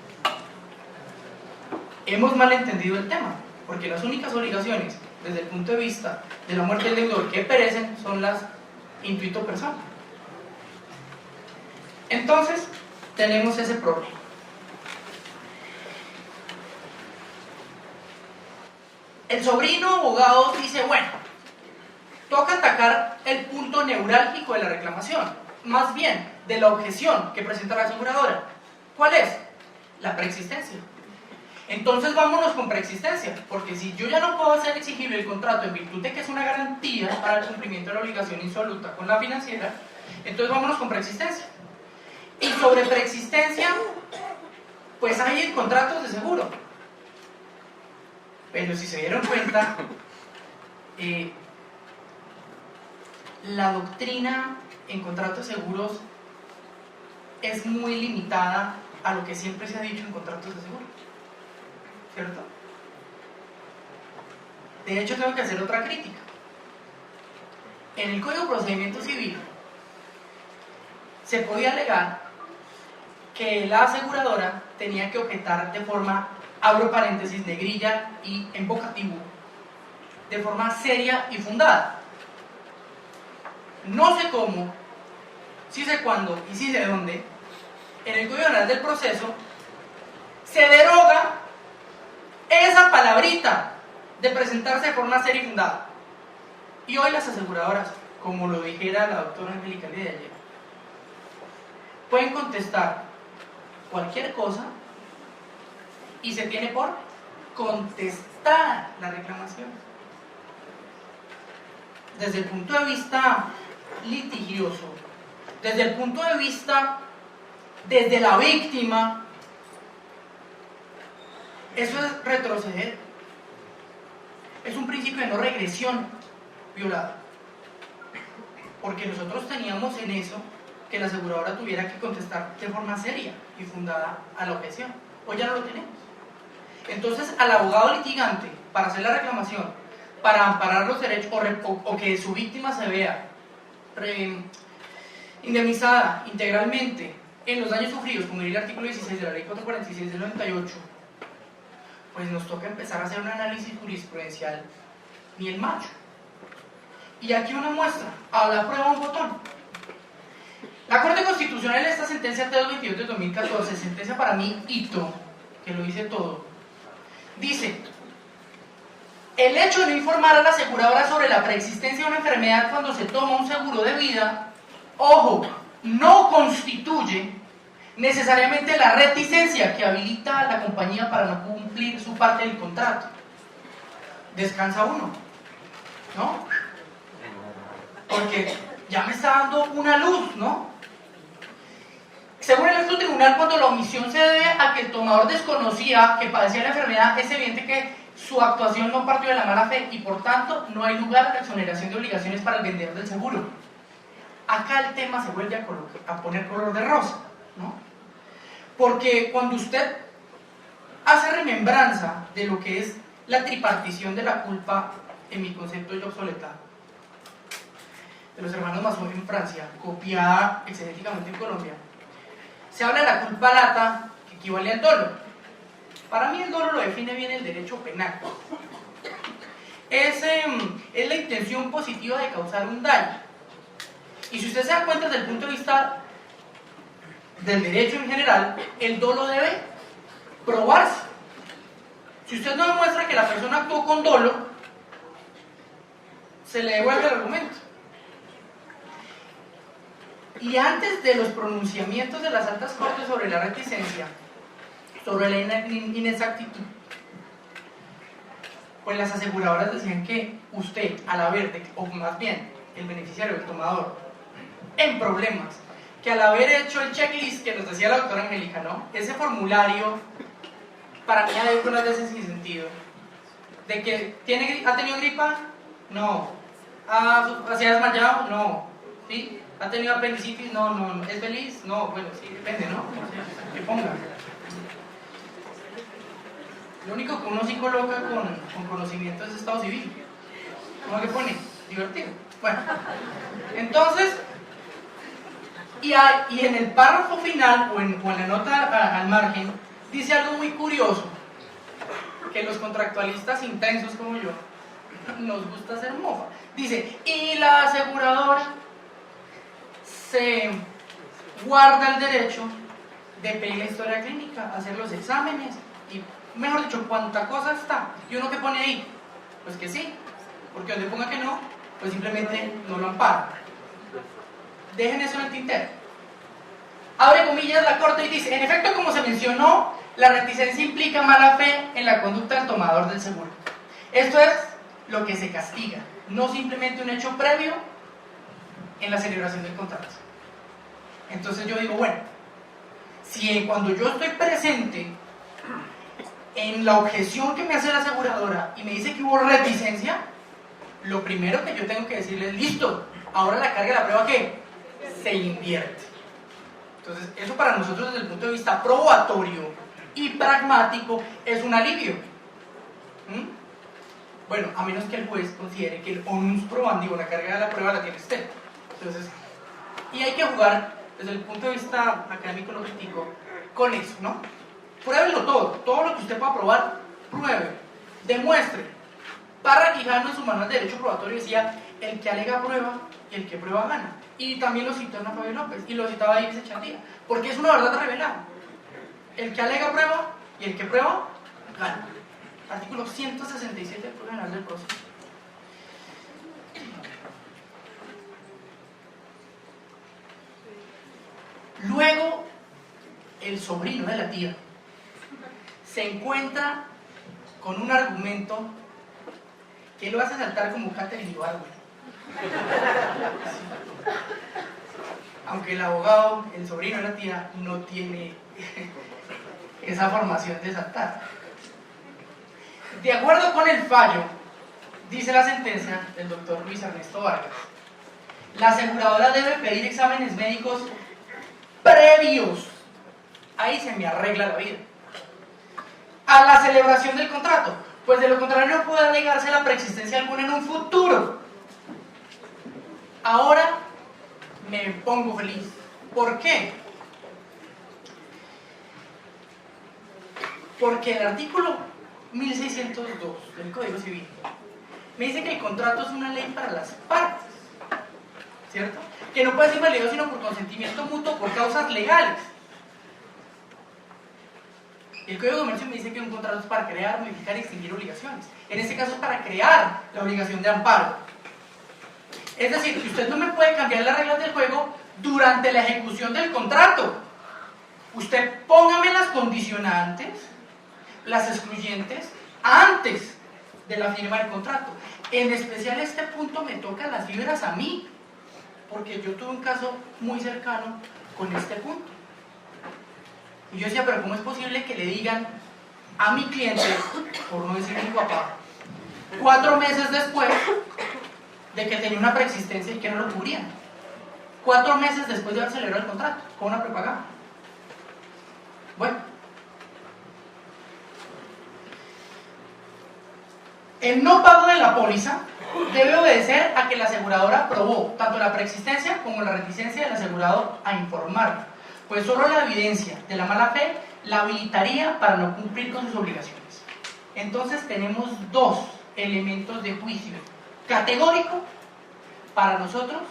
Hemos malentendido el tema, porque las únicas obligaciones desde el punto de vista de la muerte del deudor que perecen son las intuito persona. Entonces tenemos ese problema. El sobrino abogado dice, bueno, toca atacar el punto neurálgico de la reclamación, más bien de la objeción que presenta la aseguradora. ¿Cuál es? La preexistencia. Entonces vámonos con preexistencia, porque si yo ya no puedo hacer exigible el contrato en virtud de que es una garantía para el cumplimiento de la obligación insoluta con la financiera, entonces vámonos con preexistencia. Y sobre preexistencia, pues hay contratos de seguro. Pero si se dieron cuenta, la doctrina en contratos seguros es muy limitada a lo que siempre se ha dicho en contratos de seguro, ¿cierto? De hecho, tengo que hacer otra crítica. En el Código de Procedimiento Civil se podía alegar que la aseguradora tenía que objetar de forma, abro paréntesis, negrilla y en vocativo, de forma seria y fundada. No sé cómo, sí sé cuándo y sí sé dónde, en el Código Penal del Proceso se deroga esa palabrita de presentarse de forma seria y fundada. Y hoy las aseguradoras, como lo dijera la doctora Angélica el día de ayer, pueden contestar cualquier cosa y se tiene por contestar la reclamación. Desde el punto de vista litigioso, desde el punto de vista desde la víctima, eso es retroceder. Es un principio de no regresión violado. Porque nosotros teníamos en eso que la aseguradora tuviera que contestar de forma seria y fundada a la objeción. Hoy ya no lo tenemos. Entonces, al abogado litigante, para hacer la reclamación, para amparar los derechos o que su víctima se vea indemnizada integralmente en los daños sufridos, como diría el artículo 16 de la ley 446 del 98, pues nos toca empezar a hacer un análisis jurisprudencial ni el macho. Y aquí una muestra, a la prueba un botón. La Corte Constitucional en esta sentencia T222 de 2014, sentencia para mí hito, que lo dice todo, dice: el hecho de no informar a la aseguradora sobre la preexistencia de una enfermedad cuando se toma un seguro de vida, ojo, no constituye necesariamente la reticencia que habilita a la compañía para no cumplir su parte del contrato. descansa uno, ¿no? Porque ya me está dando una luz, ¿no? Según el alto tribunal, cuando la omisión se debe a que el tomador desconocía que padecía la enfermedad, es evidente que su actuación no partió de la mala fe y por tanto no hay lugar a la exoneración de obligaciones para el vendedor del seguro. Acá el tema se vuelve a poner color de rosa, ¿no? Porque cuando usted hace remembranza de lo que es la tripartición de la culpa, en mi concepto ya obsoleta, de los hermanos Masson en Francia, copiada exegeticamente en Colombia, se habla de la culpa lata, que equivale al dolo. Para mí el dolo lo define bien el derecho penal. Es la intención positiva de causar un daño. Y si usted se da cuenta desde el punto de vista del derecho en general, el dolo debe probarse. Si usted no demuestra que la persona actuó con dolo, se le devuelve el argumento. Y antes de los pronunciamientos de las altas cortes sobre la reticencia, sobre la inexactitud, pues las aseguradoras decían que usted, al haber, o más bien el beneficiario, el tomador, en problemas, que al haber hecho el checklist que nos decía la doctora Angélica, ¿no? Ese formulario, para mí hay algunas veces sin sentido, de que ha tenido gripa, no, ¿se ha desmayado? No, ¿sí? ¿Ha tenido apendicitis? No. ¿Es feliz? No, bueno, sí, depende, ¿no? Que ponga. Lo único que uno sí coloca con conocimiento es estado civil. ¿Cómo que pone? Divertido. Bueno, entonces, y en el párrafo final, o en la nota al margen, dice algo muy curioso, que los contractualistas intensos como yo, nos gusta hacer mofa. Dice, y la aseguradora se guarda el derecho de pedir la historia clínica, hacer los exámenes y, mejor dicho, cuánta cosa está. ¿Y uno qué pone ahí? Pues que sí, porque donde ponga que no, pues simplemente no lo ampara. Dejen eso en el tintero. Abre comillas la corte y dice, en efecto, como se mencionó, la reticencia implica mala fe en la conducta del tomador del seguro. Esto es lo que se castiga, no simplemente un hecho previo en la celebración del contrato. Entonces yo digo, bueno, si cuando yo estoy presente en la objeción que me hace la aseguradora y me dice que hubo reticencia, lo primero que yo tengo que decirle es, listo, ahora la carga de la prueba, ¿qué? Se invierte. Entonces, eso para nosotros desde el punto de vista probatorio y pragmático es un alivio. Bueno, a menos que el juez considere que el onus probandi o la carga de la prueba la tiene usted. Entonces, y hay que jugar desde el punto de vista académico no crítico con eso, ¿no? Pruébelo todo lo que usted pueda probar, pruebe, demuestre. Parra Quijano en su manual de derecho probatorio decía, el que alega prueba y el que prueba gana. Y también lo citó Ana Fabio López y lo citaba Iris Echandía, porque es una verdad revelada. El que alega prueba y el que prueba gana. Artículo 167 del Código Penal del Proceso. Luego, el sobrino de la tía se encuentra con un argumento que lo hace saltar como Catherine Ibargüen. Aunque el abogado, el sobrino de la tía, no tiene esa formación de saltar. De acuerdo con el fallo, dice la sentencia del doctor Luis Ernesto Vargas, la aseguradora debe pedir exámenes médicos previos, ahí se me arregla la vida, a la celebración del contrato, pues de lo contrario no puede alegarse la preexistencia alguna en un futuro. Ahora me pongo feliz. ¿Por qué? Porque el artículo 1602 del Código Civil me dice que el contrato es una ley para las partes, ¿cierto? Que no puede ser invalidado sino por consentimiento mutuo por causas legales. El Código de Comercio me dice que un contrato es para crear, modificar y extinguir obligaciones. En este caso es para crear la obligación de amparo. Es decir, que usted no me puede cambiar las reglas del juego durante la ejecución del contrato. Usted póngame las condicionantes, las excluyentes, antes de la firma del contrato. En especial este punto me toca las fibras a mí, porque yo tuve un caso muy cercano con este punto. Y yo decía, pero ¿cómo es posible que le digan a mi cliente, por no decir mi papá, 4 meses después de que tenía una preexistencia y que no lo cubrían? 4 meses después de haber celebrado el contrato, con una prepagada. Bueno, el no pago de la póliza debe obedecer a que la aseguradora probó tanto la preexistencia como la reticencia del asegurado a informarlo, pues solo la evidencia de la mala fe la habilitaría para no cumplir con sus obligaciones. Entonces tenemos 2 elementos de juicio categórico para nosotros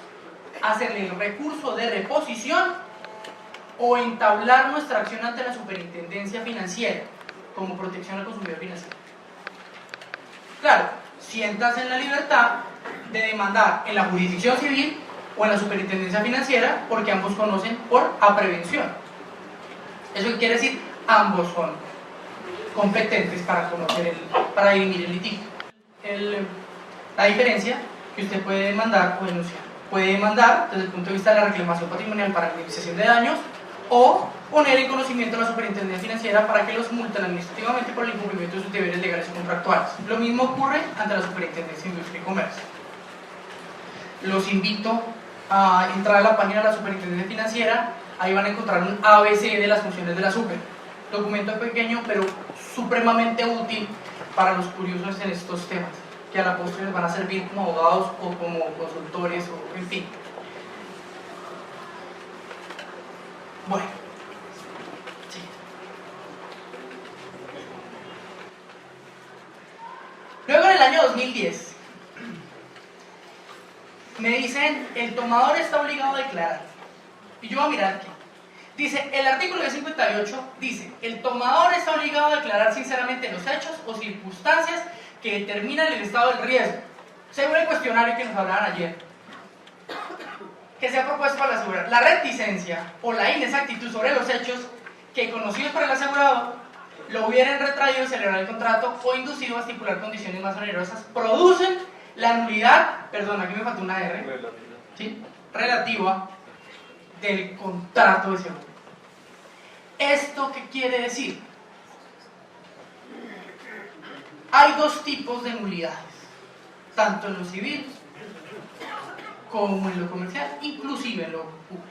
hacerle el recurso de reposición o entablar nuestra acción ante la superintendencia financiera como protección al consumidor financiero. Claro, sientas en la libertad de demandar en la jurisdicción civil o en la superintendencia financiera, porque ambos conocen por prevención. ¿Eso qué quiere decir? Ambos son competentes para dirimir el litigio. La diferencia que usted puede demandar o denunciar. Puede demandar desde el punto de vista de la reclamación patrimonial para indemnización de daños o poner en conocimiento a la superintendencia financiera para que los multen administrativamente por el incumplimiento de sus deberes legales o contractuales. Lo mismo ocurre ante la superintendencia de industria y comercio. Los invito a entrar a la página de la superintendencia financiera. Ahí van a encontrar un ABC de las funciones de la super. Documento pequeño pero supremamente útil para los curiosos en estos temas, que a la postre les van a servir como abogados o como consultores o en fin. Bueno, sí. Luego en el año 2010 me dicen, el tomador está obligado a declarar. Y yo voy a mirar aquí. Dice, el artículo 58 dice, el tomador está obligado a declarar sinceramente los hechos o circunstancias que determinan el estado del riesgo, según el cuestionario que nos hablaban ayer, que se ha propuesto para la aseguradora. La reticencia o la inexactitud sobre los hechos que, conocidos por el asegurado, lo hubieran retraído de celebrar el contrato o inducido a estipular condiciones más onerosas, producen la nulidad, perdón, aquí me faltó una R, ¿sí? Relativa del contrato de seguro. ¿Esto qué quiere decir? Hay 2 tipos de nulidades, tanto en lo civil como en lo comercial, inclusive en lo público.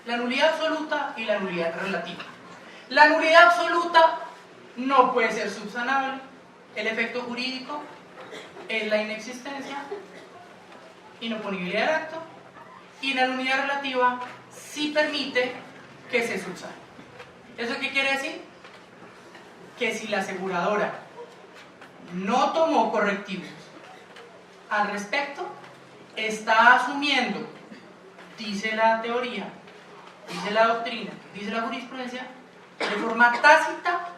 La nulidad absoluta y la nulidad relativa. La nulidad absoluta no puede ser subsanable. El efecto jurídico es la inexistencia, inoponibilidad del acto, y la nulidad relativa sí permite que se subsane. ¿Eso qué quiere decir? Que si la aseguradora no tomó correctivos al respecto, está asumiendo, dice la teoría, dice la doctrina, dice la jurisprudencia, de forma tácita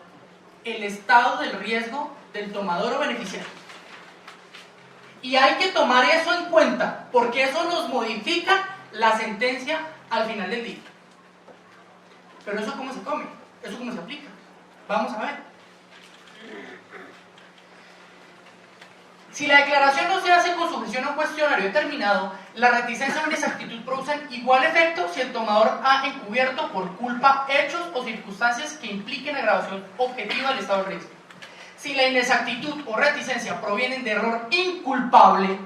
el estado del riesgo del tomador o beneficiario. Y hay que tomar eso en cuenta, porque eso nos modifica la sentencia al final del día. Pero eso cómo se come, eso cómo se aplica. Vamos a ver. Si la declaración no se hace con sujeción a un cuestionario determinado, la reticencia o inexactitud producen igual efecto si el tomador ha encubierto por culpa hechos o circunstancias que impliquen agravación objetiva del estado de riesgo. Si la inexactitud o reticencia provienen de error inculpable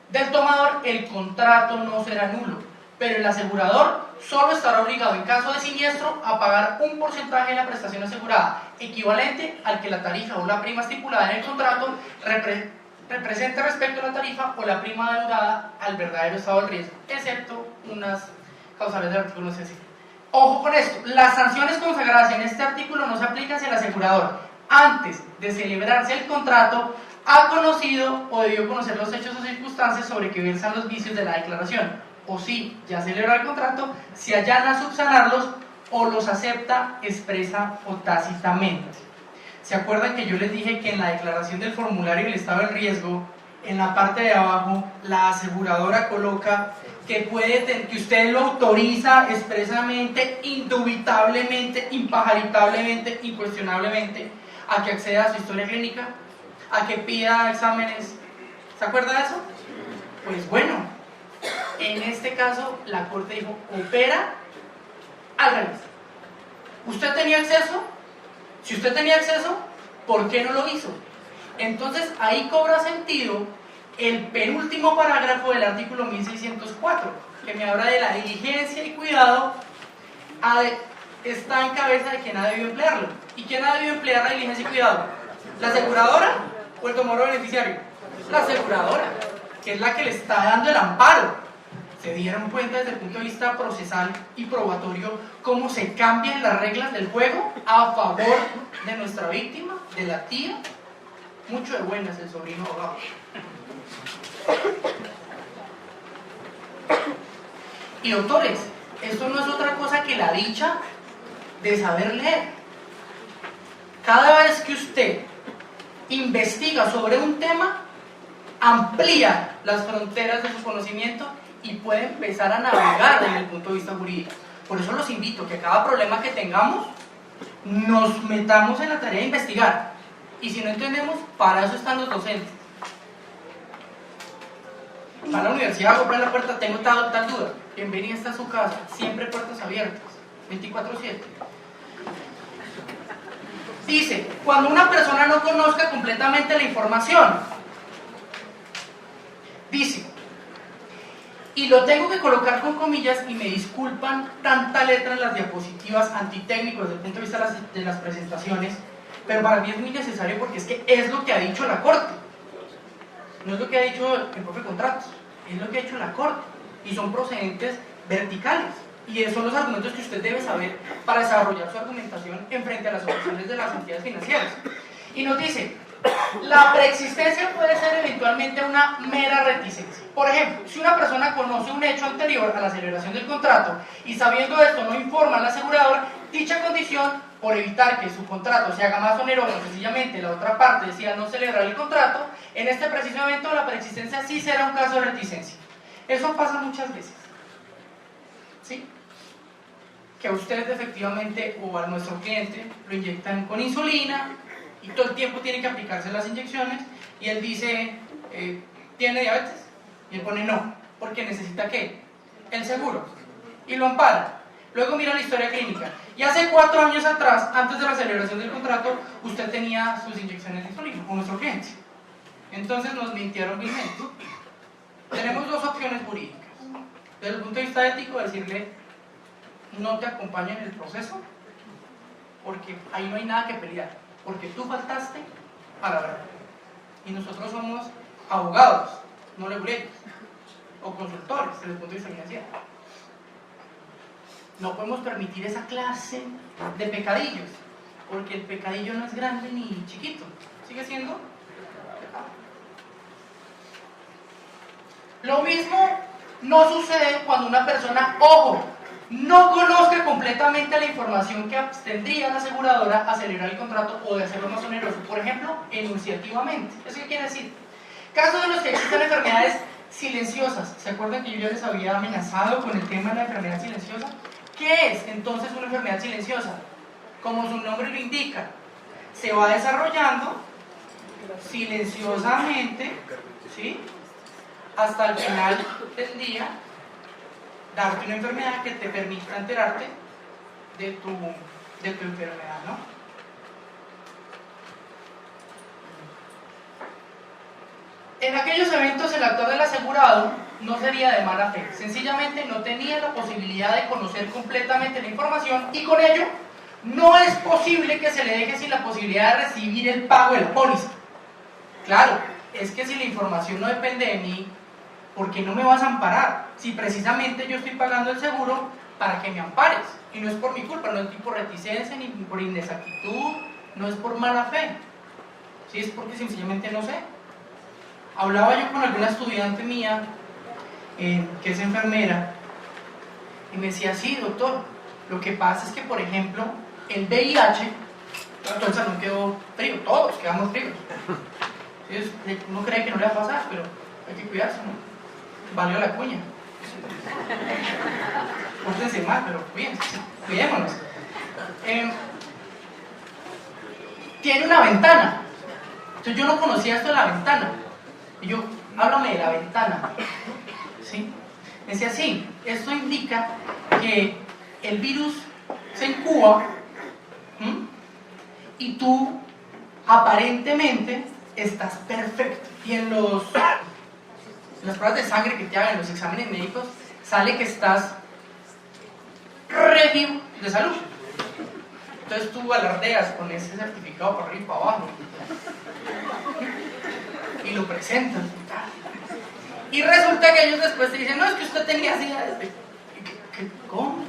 del tomador, el contrato no será nulo, pero el asegurador solo estará obligado en caso de siniestro a pagar un porcentaje de la prestación asegurada equivalente al que la tarifa o la prima estipulada en el contrato represente respecto a la tarifa o la prima adeudada al verdadero estado del riesgo, excepto unas causales del artículo 65. Ojo con esto, las sanciones consagradas en este artículo no se aplican si el asegurador, antes de celebrarse el contrato, ha conocido o debió conocer los hechos o circunstancias sobre que versan los vicios de la declaración, o si ya celebró el contrato, se allana a subsanarlos o los acepta expresa o tácitamente. ¿Se acuerdan que yo les dije que en la declaración del formulario del estado del riesgo, en la parte de abajo, la aseguradora coloca que que usted lo autoriza expresamente, indubitablemente, impajaritablemente, incuestionablemente, a que acceda a su historia clínica, a que pida exámenes. ¿Se acuerda de eso? Pues bueno, en este caso la Corte dijo, opera al revés. ¿Usted tenía acceso? Si usted tenía acceso, ¿por qué no lo hizo? Entonces ahí cobra sentido el penúltimo parágrafo del artículo 1604, que me habla de la diligencia y cuidado, está en cabeza de quien ha debido emplearlo. ¿Y quién ha debido emplear la diligencia y cuidado? ¿La aseguradora o el tomador beneficiario? La aseguradora, que es la que le está dando el amparo. Se dieron cuenta desde el punto de vista procesal y probatorio cómo se cambian las reglas del juego a favor de nuestra víctima, de la tía. Mucho de buenas el sobrino abogado. Y doctores, esto no es otra cosa que la dicha de saber leer. Cada vez que usted investiga sobre un tema, amplía las fronteras de su conocimiento y puede empezar a navegar desde el punto de vista jurídico. Por eso los invito a que cada problema que tengamos nos metamos en la tarea de investigar. Y si no entendemos, para eso están los docentes. Va a la universidad, comprar la puerta, tengo tal duda. Bienvenida, está a su casa, siempre puertas abiertas, 24/7. Dice, cuando una persona no conozca completamente la información, dice, y lo tengo que colocar con comillas y me disculpan tanta letra en las diapositivas antitécnicos desde el punto de vista de las presentaciones, pero para mí es muy necesario porque es que es lo que ha dicho la Corte. No es lo que ha dicho el propio contrato, es lo que ha dicho la Corte. Y son procedentes verticales. Y esos son los argumentos que usted debe saber para desarrollar su argumentación en frente a las objeciones de las entidades financieras. Y nos dice, la preexistencia puede ser eventualmente una mera reticencia. Por ejemplo, si una persona conoce un hecho anterior a la celebración del contrato y sabiendo esto no informa al asegurador, dicha condición, por evitar que su contrato se haga más oneroso, sencillamente la otra parte decida no celebrar el contrato, en este preciso momento la preexistencia sí será un caso de reticencia. Eso pasa muchas veces, ¿sí? Que a usted efectivamente o a nuestro cliente lo inyectan con insulina y todo el tiempo tiene que aplicarse las inyecciones y él dice, ¿tiene diabetes? Y él pone no, porque necesita ¿qué? El seguro, y lo ampara. Luego mira la historia clínica y hace 4 años atrás, antes de la celebración del contrato, usted tenía sus inyecciones de insulina, o nuestro cliente. Entonces nos mintieron vilmente. Tenemos 2 opciones jurídicas. Desde el punto de vista ético, decirle no te acompaño en el proceso porque ahí no hay nada que pelear, porque tú faltaste a la verdad. Y nosotros somos abogados, no leguleros o consultores desde el punto de vista financiero. No podemos permitir esa clase de pecadillos, porque el pecadillo no es grande ni chiquito, sigue siendo pecado. Lo mismo no sucede cuando una persona, ojo, no conozca completamente la información que abstendría a la aseguradora a celebrar el contrato o de hacerlo más oneroso, por ejemplo, enunciativamente. ¿Eso qué quiere decir? Casos en los que existen enfermedades silenciosas. ¿Se acuerdan que yo ya les había amenazado con el tema de la enfermedad silenciosa? ¿Qué es entonces una enfermedad silenciosa? Como su nombre lo indica, se va desarrollando silenciosamente, ¿sí?, hasta el final del día, darte una enfermedad que te permita enterarte de tu enfermedad, ¿no? En aquellos eventos el actor del asegurado no sería de mala fe, sencillamente no tenía la posibilidad de conocer completamente la información y con ello no es posible que se le deje sin la posibilidad de recibir el pago de la póliza. Claro, es que si la información no depende de mí, ¿por qué no me vas a amparar? Si precisamente yo estoy pagando el seguro para que me ampares. Y no es por mi culpa, no es por reticencia, ni por inexactitud, no es por mala fe. Sí, es porque sencillamente no sé. Hablaba yo con alguna estudiante mía, que es enfermera, y me decía, sí, doctor, lo que pasa es que, por ejemplo, el VIH, todo el salón quedó frío, todos quedamos fríos. Sí, uno cree que no le va a pasar, pero hay que cuidarse, ¿no? Valió la cuña. Pórtense mal, pero cuídense, cuidémonos. tiene una ventana. Entonces yo no conocía esto de la ventana. Y yo, háblame de la ventana. ¿Sí? Me decía, sí, esto indica que el virus se incuba, y tú aparentemente estás perfecto. Y en las pruebas de sangre que te hagan, en los exámenes médicos, sale que estás regio de salud. Entonces tú alardeas con ese certificado para arriba y para abajo y lo presentas. Y resulta que ellos después te dicen, no, es que usted tenía SIDA desde... ¿Cómo?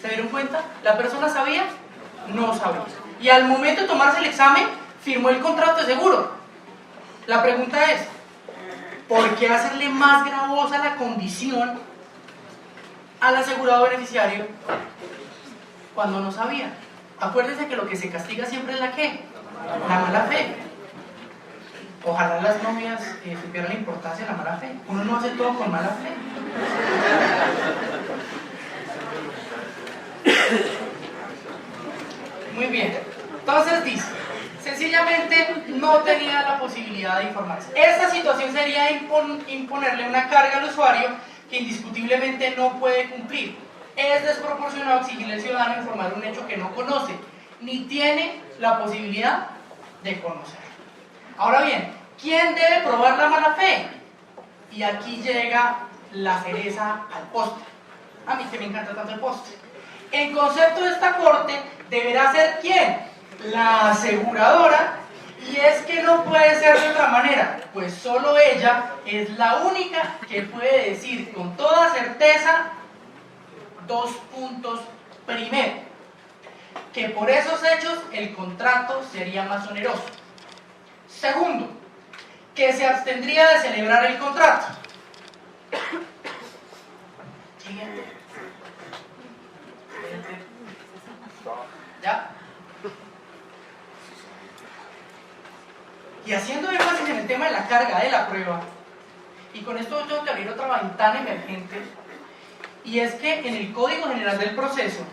¿Se dieron cuenta? ¿La persona sabía? No sabía. Y al momento de tomarse el examen, firmó el contrato de seguro. La pregunta es, ¿por qué hacerle más gravosa la condición al asegurado beneficiario cuando no sabía? Acuérdense que lo que se castiga siempre es la ¿qué? La mala fe. Ojalá las novias supieran la importancia de la mala fe. Uno no hace todo con mala fe. Muy bien. Entonces dice, sencillamente no tenía la posibilidad de informarse. Esta situación sería imponerle una carga al usuario que indiscutiblemente no puede cumplir. Es desproporcionado exigirle al ciudadano informar un hecho que no conoce, ni tiene la posibilidad de conocer. Ahora bien, ¿quién debe probar la mala fe? Y aquí llega la cereza al postre. A mí que me encanta tanto el postre. En concepto de esta corte, deberá ser ¿quién? La aseguradora. Y es que no puede ser de otra manera, pues solo ella es la única que puede decir con toda certeza dos puntos. Primero, que por esos hechos el contrato sería más oneroso. Segundo, que se abstendría de celebrar el contrato. Siguiente. ¿Ya? Y haciendo énfasis en el tema de la carga de la prueba, y con esto yo tengo que abrir otra ventana emergente, y es que en el Código General del Proceso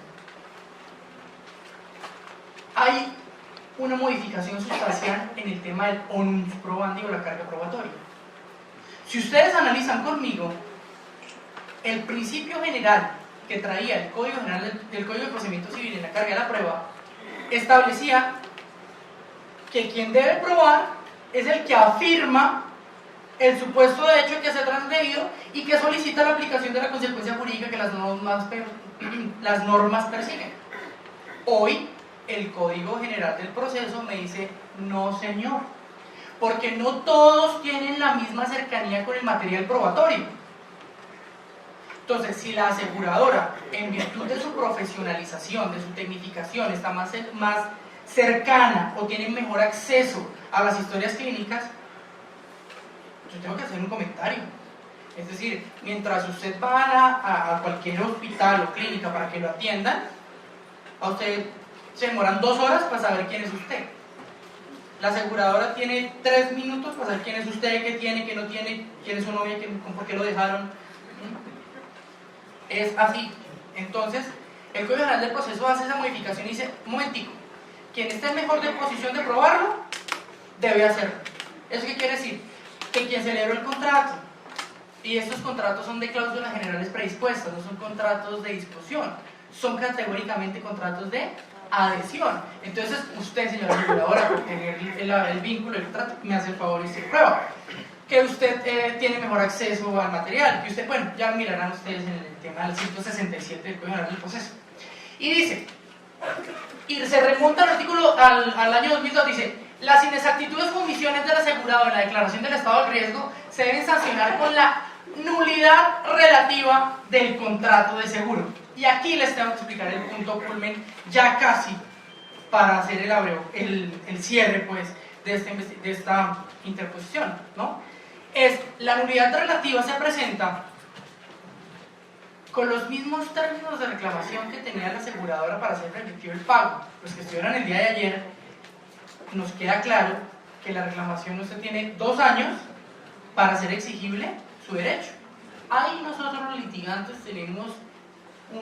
hay una modificación sustancial en el tema del onus probandi o la carga probatoria. Si ustedes analizan conmigo, el principio general que traía el Código General del Código de Procedimiento Civil en la carga de la prueba establecía que quien debe probar es el que afirma el supuesto de hecho que se ha transgredido y que solicita la aplicación de la consecuencia jurídica que las normas persiguen. Hoy, el Código General del Proceso me dice, no señor, porque no todos tienen la misma cercanía con el material probatorio. Entonces, si la aseguradora, en virtud de su profesionalización, de su tecnificación, está más cercana o tiene mejor acceso a las historias clínicas, yo tengo que hacer un comentario. Es decir, mientras usted va a cualquier hospital o clínica para que lo atiendan, a usted se demoran 2 horas para saber quién es usted. La aseguradora tiene 3 minutos para saber quién es usted, qué tiene, qué no tiene, quién es su novia, por qué lo dejaron. Es así. Entonces, el Código General del Proceso hace esa modificación y dice, un momentico, quien esté en mejor de posición de probarlo, debe hacerlo. ¿Eso qué quiere decir? Que quien celebró el contrato, y estos contratos son de cláusulas generales predispuestas, no son contratos de discusión, son categóricamente contratos de adhesión. Entonces, usted, señora aseguradora, por tener el vínculo, el contrato, me hace el favor y se prueba que usted tiene mejor acceso al material, que usted, bueno, ya mirarán ustedes en el tema del 167 del Código General del Proceso. Y dice, y se remonta al artículo al año 2002, dice, las inexactitudes o omisiones del asegurado en la declaración del estado de riesgo se deben sancionar con la nulidad relativa del contrato de seguro. Y aquí les tengo que explicar el punto culmen, ya casi para hacer el cierre pues, de esta interposición, ¿no? La nulidad relativa se presenta con los mismos términos de reclamación que tenía la aseguradora para hacer efectivo el pago. Los que estuvieron el día de ayer, nos queda claro que la reclamación usted tiene 2 años para hacer exigible su derecho. Ahí nosotros los litigantes tenemos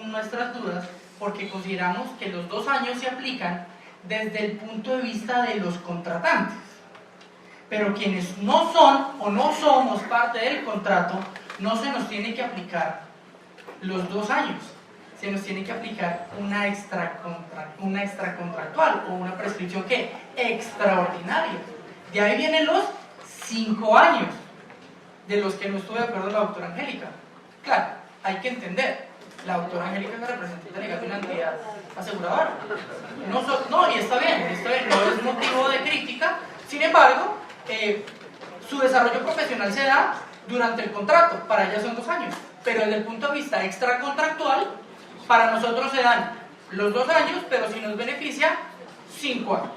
nuestras dudas porque consideramos que los 2 años se aplican desde el punto de vista de los contratantes. Pero quienes no son o no somos parte del contrato, no se nos tiene que aplicar los 2 años, se nos tiene que aplicar una extracontractual o una prescripción que extraordinaria. De ahí vienen los 5 años, de los que no estuve de acuerdo la doctora Angélica. Claro, hay que entender, la doctora Angélica es la representante legal de una entidad aseguradora. No, y está bien, no es motivo de crítica. Sin embargo, su desarrollo profesional se da durante el contrato, para ella son 2 años, pero desde el punto de vista extracontractual, para nosotros se dan los 2 años, pero si nos beneficia, 5 años.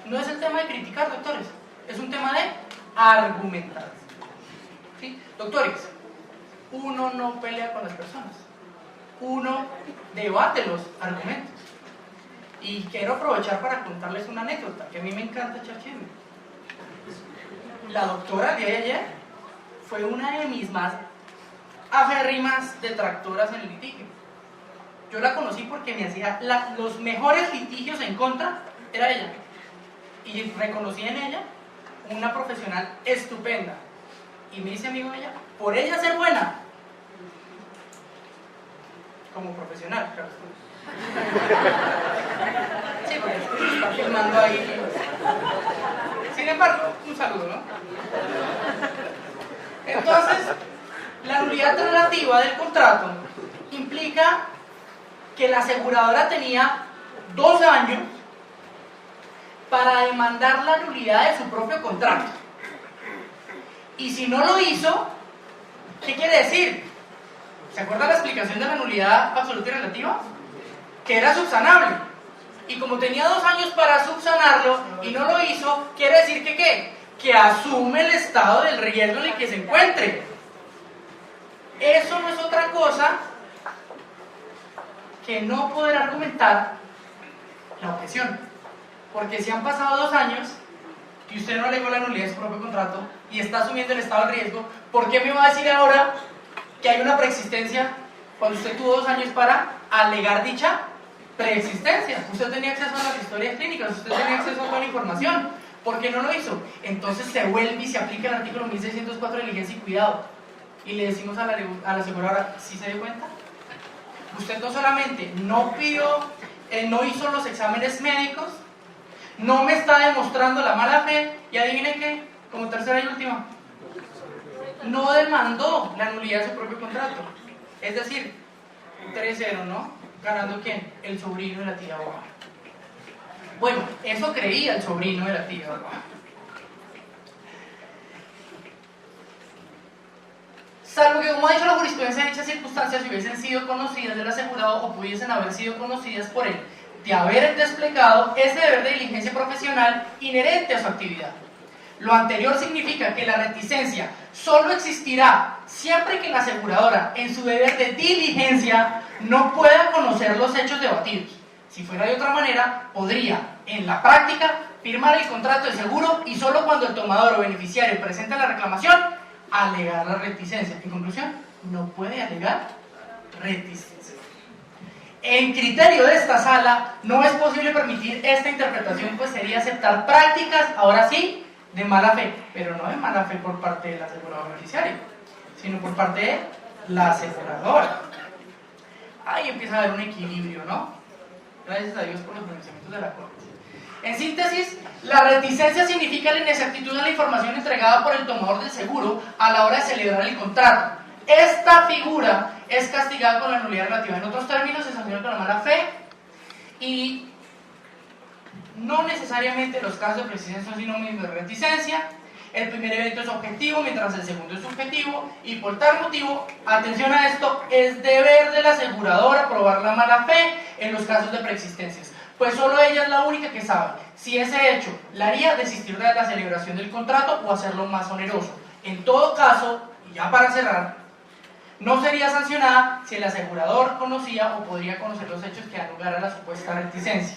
No es el tema de criticar, doctores, es un tema de argumentar. ¿Sí? Doctores, uno no pelea con las personas, uno debate los argumentos. Y quiero aprovechar para contarles una anécdota, que a mí me encanta echar chisme. La doctora el día de ayer fue una de mis más aférrimas detractoras en el litigio. Yo la conocí porque me hacía los mejores litigios en contra, era ella. Y reconocí en ella una profesional estupenda. Y me hice amigo de ella, por ella ser buena, como profesional, claro. Sí, porque está filmando ahí. Sin embargo, un saludo, ¿no? Entonces, la nulidad relativa del contrato implica que la aseguradora tenía 2 años para demandar la nulidad de su propio contrato. Y si no lo hizo, ¿qué quiere decir? ¿Se acuerdan la explicación de la nulidad absoluta y relativa? Que era subsanable. Y como tenía 2 años para subsanarlo y no lo hizo, quiere decir que ¿qué? Que asume el estado del riesgo en el que se encuentre. Eso no es otra cosa que no poder argumentar la objeción. Porque si han pasado 2 años y usted no alegó la nulidad de su propio contrato y está asumiendo el estado del riesgo, ¿por qué me va a decir ahora que hay una preexistencia cuando usted tuvo 2 años para alegar dicha preexistencia? Usted tenía acceso a las historias clínicas, usted tenía acceso a toda la información. ¿Por qué no lo hizo? Entonces se vuelve y se aplica el artículo 1604 de diligencia y cuidado. Y le decimos a la aseguradora, ¿sí se dio cuenta? Usted no solamente no pidió, no hizo los exámenes médicos, no me está demostrando la mala fe, y adivinen qué, como tercera y última, no demandó la nulidad de su propio contrato. Es decir, 3-0, ¿no? ¿Ganando quién? El sobrino de la tía Boba. Bueno, eso creía el sobrino de la tía Boba. Salvo que, como ha dicho la jurisprudencia, dichas circunstancias, si hubiesen sido conocidas del asegurado o pudiesen haber sido conocidas por él, de haber desplegado ese deber de diligencia profesional inherente a su actividad. Lo anterior significa que la reticencia solo existirá siempre que la aseguradora, en su deber de diligencia, no pueda conocer los hechos debatidos. Si fuera de otra manera, podría, en la práctica, firmar el contrato de seguro y solo cuando el tomador o beneficiario presente la reclamación, alegar la reticencia. En conclusión, no puede alegar reticencia. En criterio de esta sala, no es posible permitir esta interpretación, pues sería aceptar prácticas, ahora sí, de mala fe, pero no de mala fe por parte del asegurador beneficiario, sino por parte de la aseguradora. Ahí empieza a haber un equilibrio, ¿no? Gracias a Dios por los pronunciamientos de la Corte. En síntesis, la reticencia significa la inexactitud en la información entregada por el tomador del seguro a la hora de celebrar el contrato. Esta figura es castigada con la nulidad relativa. En otros términos, se sanciona con la mala fe, y no necesariamente los casos de presencia son sinónimos de reticencia. El primer evento es objetivo, mientras el segundo es subjetivo, y por tal motivo, atención a esto, es deber de la aseguradora probar la mala fe en los casos de preexistencias, pues solo ella es la única que sabe si ese hecho la haría desistir de la celebración del contrato o hacerlo más oneroso. En todo caso, y ya para cerrar, no sería sancionada si el asegurador conocía o podría conocer los hechos que dan lugar a la supuesta reticencia.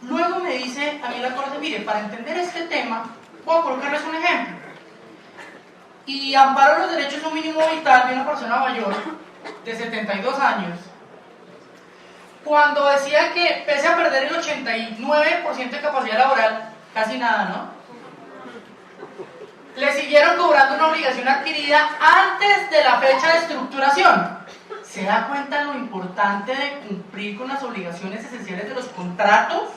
Luego me dice a mí la Corte, mire, para entender este tema, voy a colocarles un ejemplo. Y amparo los derechos de un mínimo vital de una persona mayor de 72 años, cuando decía que pese a perder el 89% de capacidad laboral, casi nada, ¿no? Le siguieron cobrando una obligación adquirida antes de la fecha de estructuración. ¿Se da cuenta lo importante de cumplir con las obligaciones esenciales de los contratos?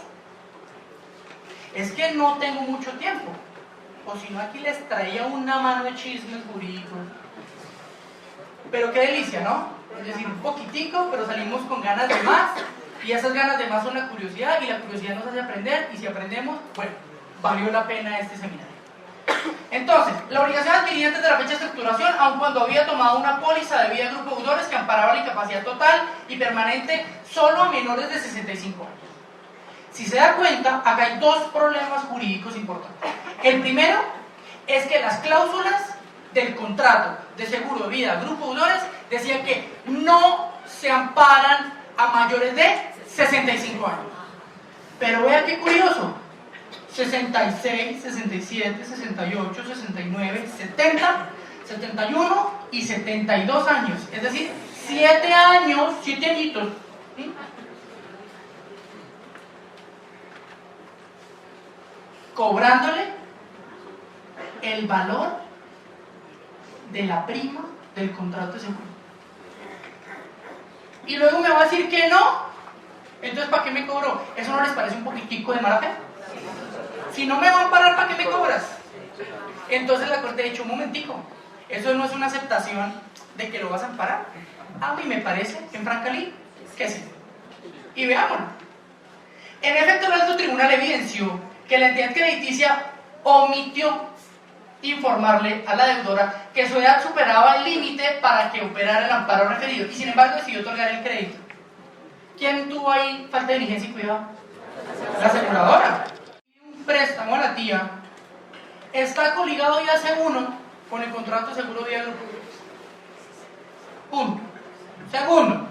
Es que no tengo mucho tiempo, o si no aquí les traía una mano de chismes jurídicos. Pero qué delicia, ¿no? Es decir, un poquitico, pero salimos con ganas de más, y esas ganas de más son la curiosidad, y la curiosidad nos hace aprender, y si aprendemos, bueno, valió la pena este seminario. Entonces, la obligación adquirida antes de la fecha de estructuración, aun cuando había tomado una póliza de vida de grupo de deudores que amparaba la incapacidad total y permanente solo a menores de 65 años. Si se da cuenta, acá hay dos problemas jurídicos importantes. El primero es que las cláusulas del contrato de seguro de vida de grupo de deudores decían que no se amparan a mayores de 65 años. Pero vea qué curioso. 66, 67, 68, 69, 70, 71 y 72 años. Es decir, 7 años, 7 añitos. ¿Sí? Cobrándole el valor de la prima del contrato de seguro. Y luego me va a decir que no. Entonces, ¿para qué me cobró? ¿Eso no les parece un poquitico de mala fe? Si no me van a parar, ¿para qué me cobras? Entonces la corte ha dicho, un momentico, eso no es una aceptación de que lo vas a amparar. A mí me parece, en Francalí, que sí. Y veámoslo. En efecto, el alto tribunal evidenció que la entidad crediticia omitió informarle a la deudora que su edad superaba el límite para que operara el amparo referido, y sin embargo decidió otorgar el crédito. ¿Quién tuvo ahí falta de diligencia y cuidado? La aseguradora. Un préstamo a la tía está coligado ya segundo con el contrato de seguro de vida de grupo. Punto. Segundo,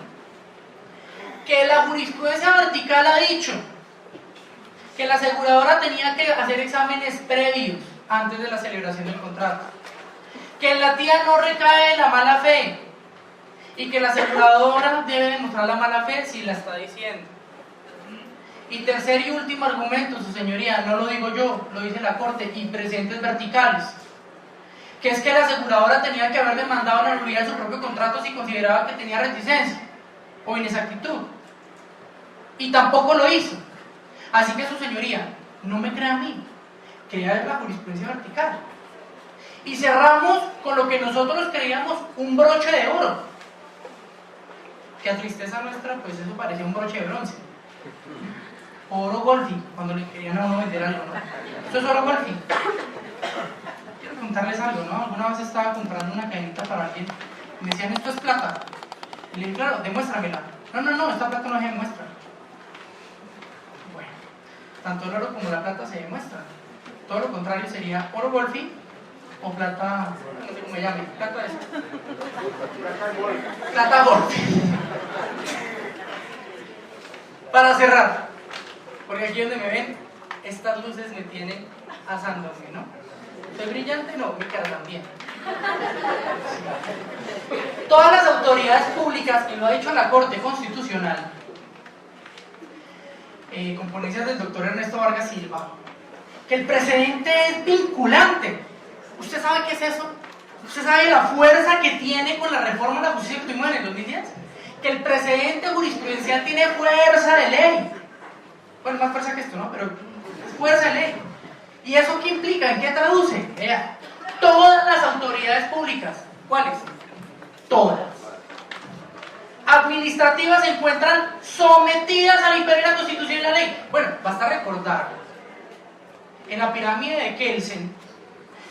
que la jurisprudencia vertical ha dicho que la aseguradora tenía que hacer exámenes previos antes de la celebración del contrato, que la tía no recae en la mala fe y que la aseguradora debe demostrar la mala fe si la está diciendo. Y tercer y último argumento, su señoría, no lo digo yo, lo dice la corte, y presentes verticales, que es que la aseguradora tenía que haber demandado la nulidad de su propio contrato si consideraba que tenía reticencia o inexactitud, y tampoco lo hizo. Así que su señoría, no me crea a mí, crea la jurisprudencia vertical. Y cerramos con lo que nosotros creíamos un broche de oro, que a tristeza nuestra, pues eso parecía un broche de bronce. Oro Golfi, cuando le querían a uno vender algo, ¿no? Eso es oro Golfi. Quiero contarles algo, ¿no? Alguna vez estaba comprando una cadenita para alguien y me decían, esto es plata. Y le dije, claro, demuéstramela. No, esta plata no se demuestra. Bueno, tanto el oro como la plata se demuestran. Todo lo contrario sería oro Golfi o plata, no sé cómo me llame, plata de eso. Plata Golfi. Para cerrar, porque aquí donde me ven, estas luces me tienen asándome, ¿no? ¿Soy brillante? No, mi cara también. Todas las autoridades públicas, y lo ha dicho la Corte Constitucional, con ponencias del doctor Ernesto Vargas Silva, que el precedente es vinculante. ¿Usted sabe qué es eso? ¿Usted sabe la fuerza que tiene con la reforma de la justicia que tuvimos en el 2010? Que el precedente jurisprudencial tiene fuerza de ley. Bueno, más fuerza que esto, ¿no? Pero es fuerza de ley. ¿Y eso qué implica? ¿En qué traduce? Vea, todas las autoridades públicas, ¿cuáles? Todas. Administrativas se encuentran sometidas al imperio de la Constitución y la ley. Bueno, basta recordar en la pirámide de Kelsen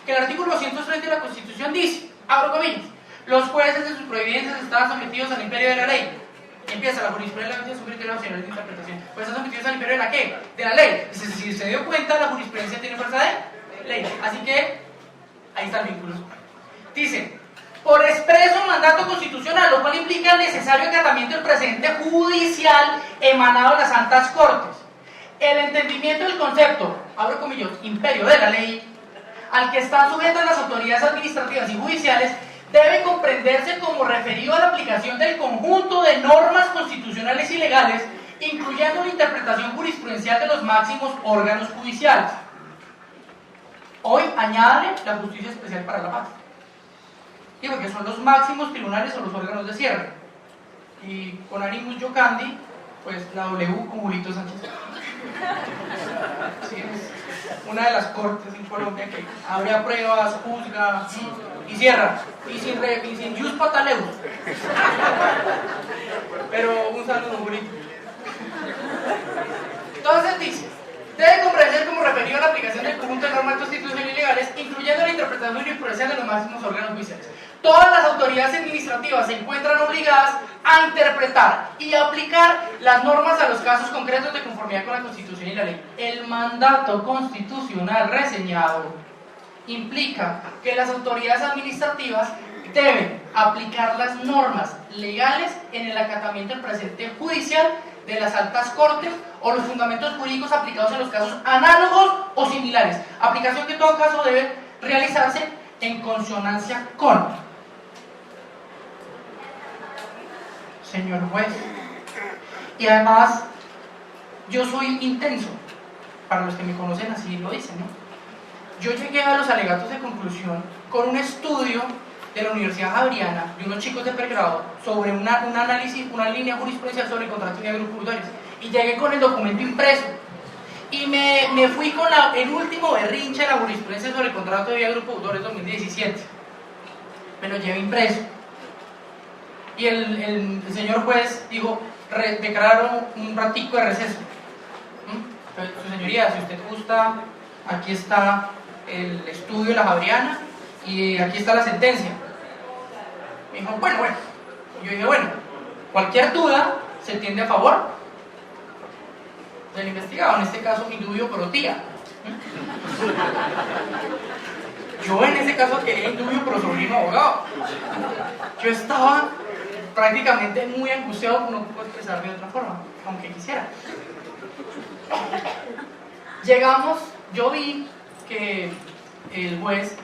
que el artículo 230 de la Constitución dice, abro comillas, los jueces de sus providencias estaban sometidos al imperio de la ley. Empieza la jurisprudencia de su criterio nacional de interpretación. Pues están sometidos al imperio de la ¿qué? De la ley. Si se dio cuenta, la jurisprudencia tiene fuerza de ley. Así que, ahí está el vínculo. Dice, por expreso mandato constitucional, lo cual implica el necesario acatamiento del precedente judicial emanado de las Santas Cortes. El entendimiento del concepto, abro comillas, imperio de la ley, al que están sujetas las autoridades administrativas y judiciales, debe comprenderse como referido a la aplicación del conjunto de normas constitucionales y legales, incluyendo la interpretación jurisprudencial de los máximos órganos judiciales. Hoy añade la Justicia Especial para la Paz. Y porque son los máximos tribunales o los órganos de cierre. Y con Animus Yocandi, pues la W con Julito Sánchez. Sí, es una de las cortes en Colombia que abre a pruebas, juzga y cierra. Y sin jus pataleus. Pero un saludo, Julito. Entonces dice, debe comprenderse como referido a la aplicación del conjunto de normas constitucionales y legales, incluyendo la interpretación jurisprudencial de los máximos órganos judiciales. Todas las autoridades administrativas se encuentran obligadas a interpretar y aplicar las normas a los casos concretos de conformidad con la Constitución y la ley. El mandato constitucional reseñado implica que las autoridades administrativas deben aplicar las normas legales en el acatamiento del precedente judicial de las altas cortes o los fundamentos jurídicos aplicados en los casos análogos o similares. Aplicación que en todo caso debe realizarse en consonancia con. Señor juez. Y además, yo soy intenso. Para los que me conocen así lo dicen, ¿no? Yo llegué a los alegatos de conclusión con un estudio de la Universidad Javeriana, de unos chicos de pregrado, sobre un análisis, una línea jurisprudencial sobre contratos y agricultores. Y llegué con el documento impreso. Y me fui con el último berrinche de la jurisprudencia sobre el contrato de vía agroproductores 2017. Me lo llevé impreso. Y el señor juez dijo, declararon un ratico de receso. Entonces, su señoría, si usted gusta, aquí está el estudio de la Javeriana y aquí está la sentencia. Me dijo, bueno. Yo dije, bueno, cualquier duda se tiende a favor del investigado, en este caso indubio pro tía. Yo en ese caso quería indubio pro sobrino abogado. Yo estaba prácticamente muy angustiado, no puedo expresarme de otra forma, aunque quisiera. Llegamos, yo vi que el juez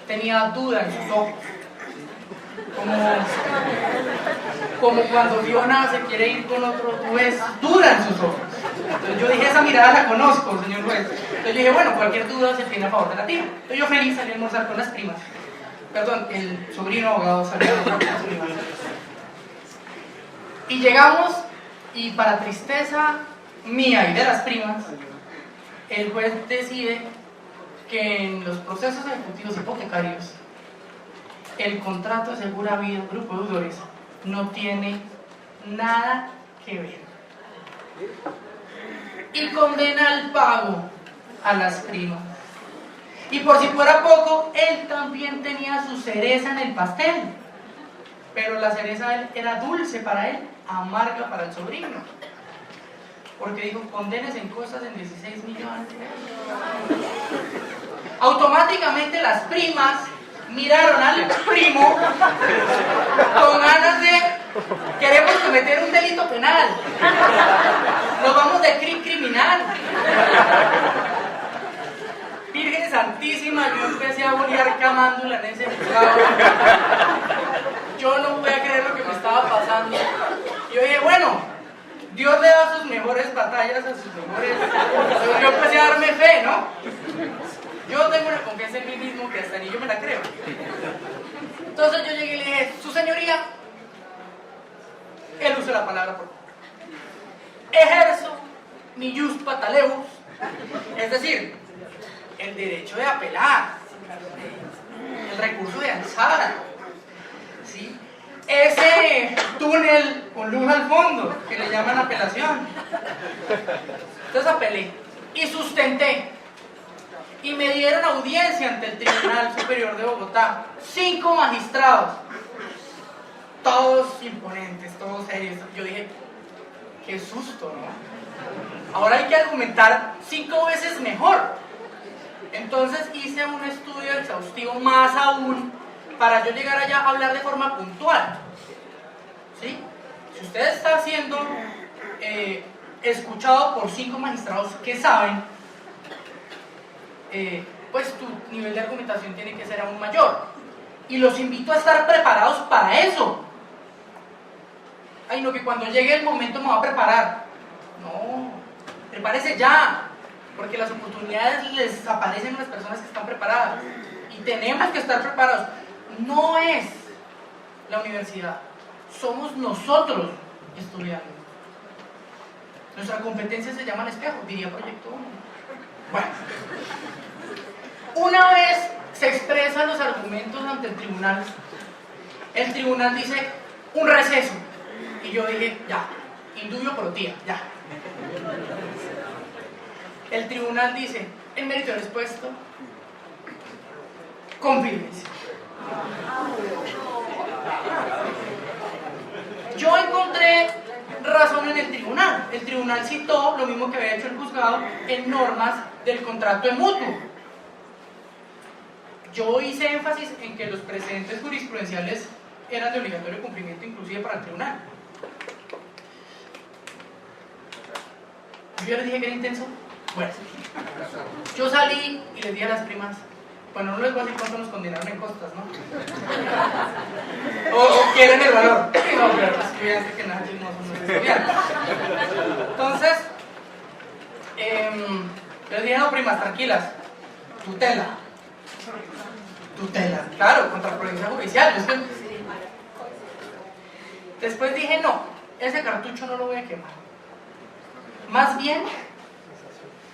tenía duda en sus ojos, como cuando Fiona se quiere ir con otro, tú ves duda en sus ojos. Entonces yo dije, esa mirada la conozco, señor juez. Entonces yo dije, bueno, cualquier duda se tiene a favor de la tía. Entonces yo feliz salí a almorzar con las primas. Perdón, el sobrino abogado salió a almorzar con las primas. Y llegamos, y para tristeza mía y de las primas, el juez decide que en los procesos ejecutivos hipotecarios el contrato de segura vida grupo de deudores no tiene nada que ver y condena al pago a las primas. Y por si fuera poco, él también tenía su cereza en el pastel, pero la cereza era dulce para él, amarga para el sobrino, porque dijo, condenes en cosas en 16 millones. Automáticamente las primas miraron al primo con ganas de, queremos cometer un delito penal, nos vamos de criminal. Virgen Santísima, yo empecé a bolear camándula en ese juzgado. Yo no podía creer lo que me estaba pasando. Yo dije, bueno, Dios le da sus mejores batallas a sus mejores. Entonces yo empecé a darme fe, ¿no? Yo tengo una confianza en mí mismo que hasta ni yo me la creo. Entonces yo llegué y le dije, su señoría, él usa la palabra por favor. Ejerzo mi jus pataleus, es decir, el derecho de apelar, el recurso de alzada, ¿sí? Ese túnel con luz al fondo, que le llaman apelación. Entonces apelé y sustenté. Y me dieron audiencia ante el Tribunal Superior de Bogotá. 5 magistrados. Todos imponentes, todos serios. Yo dije, qué susto, ¿no? Ahora hay que argumentar 5 veces mejor. Entonces hice un estudio exhaustivo más aún para yo llegar allá a hablar de forma puntual. ¿Sí? Si usted está siendo escuchado por 5 magistrados que saben, pues tu nivel de argumentación tiene que ser aún mayor. Y los invito a estar preparados para eso. Ay, no, que cuando llegue el momento me va a preparar. No, prepárese ya, porque las oportunidades les aparecen a las personas que están preparadas. Y tenemos que estar preparados. No es la universidad, somos nosotros estudiando. Nuestra competencia se llama el espejo, diría Proyecto 1. Bueno, una vez se expresan los argumentos ante el tribunal dice un receso. Y yo dije, ya, indubio pro tía, ya. El tribunal dice, el mérito del expuesto, confirmencia. Yo encontré razón en el tribunal. El tribunal citó lo mismo que había hecho el juzgado en normas del contrato de mutuo. Yo hice énfasis en que los precedentes jurisprudenciales eran de obligatorio cumplimiento inclusive para el tribunal. Yo ya les dije que era intenso. Bueno, yo salí y les dije a las primas, bueno, no les voy a decir cuánto nos condenaron en costas, ¿no? O quieren el valor. No, pero las estudiantes que nada, no son los estudiantes. Entonces, les dije, no, primas, tranquilas, tutela, claro, contra la provincia judicial. Es que... Después dije, no, ese cartucho no lo voy a quemar. Más bien,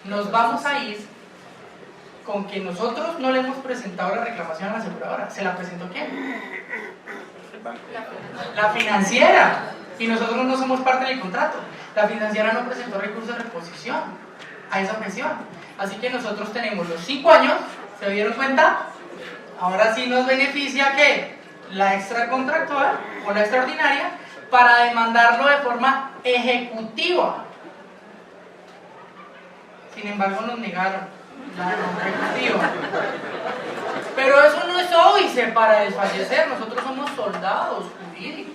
nos vamos a ir con que nosotros no le hemos presentado la reclamación a la aseguradora. ¿Se la presentó quién? La financiera. Y nosotros no somos parte del contrato. La financiera no presentó recurso de reposición a esa objeción. Así que nosotros tenemos los 5 años, ¿se dieron cuenta? Ahora sí nos beneficia que la extracontractual o la extraordinaria para demandarlo de forma ejecutiva. Sin embargo, nos negaron la ejecutiva. Pero eso no es óbice para desfallecer. Nosotros somos soldados jurídicos.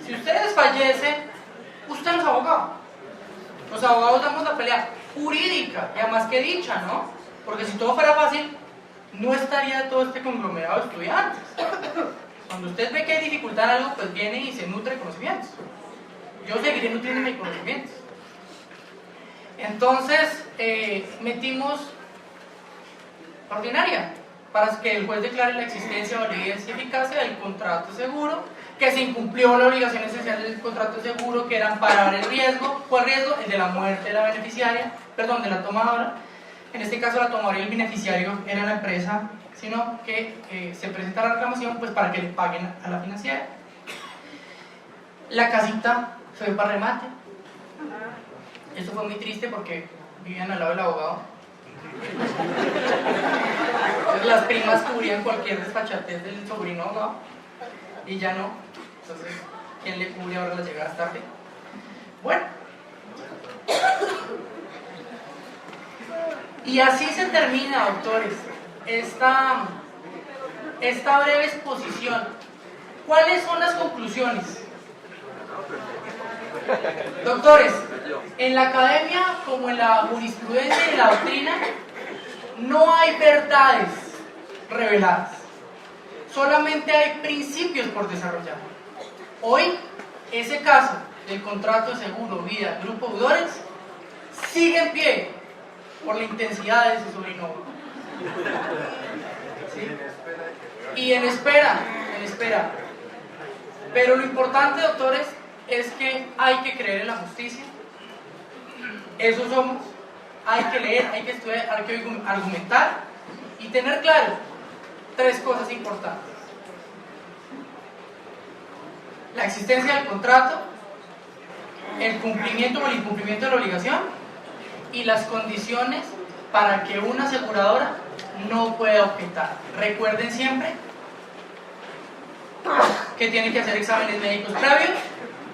Si usted desfallece, usted no es abogado. Los abogados damos la pelea jurídica, y además que dicha, ¿no? Porque si todo fuera fácil, no estaría todo este conglomerado de estudiantes. Cuando usted ve que hay dificultad en algo, pues viene y se nutre de conocimientos. Yo seguiré nutriéndome de conocimientos. Entonces, metimos la ordinaria para que el juez declare la existencia, validez y eficacia del contrato de seguro, que se incumplió la obligación esencial del contrato de seguro, que era amparar el riesgo. ¿Cuál riesgo? El de la muerte de la beneficiaria, perdón, de la tomadora. En este caso, la tomadora y el beneficiario era la empresa, sino que se presenta la reclamación pues para que le paguen a la financiera. La casita fue para remate. Esto fue muy triste porque vivían al lado del abogado. Entonces, las primas cubrían cualquier desfachatez del sobrino abogado y ya no. Entonces, ¿quién le cubre ahora las llegadas tarde? Bueno. Y así se termina, doctores, esta breve exposición. ¿Cuáles son las conclusiones? Doctores, en la academia, como en la jurisprudencia y en la doctrina, no hay verdades reveladas. Solamente hay principios por desarrollar. Hoy, ese caso del contrato de seguro vida Grupo Deudores sigue en pie por la intensidad de su sobrino. ¿Sí? Y en espera. Pero lo importante, doctores, es que hay que creer en la justicia. Eso somos. Hay que leer, hay que estudiar, hay que argumentar y tener claro 3 cosas importantes: la existencia del contrato, el cumplimiento o el incumplimiento de la obligación y las condiciones para que una aseguradora no pueda objetar. Recuerden siempre que tiene que hacer exámenes médicos previos.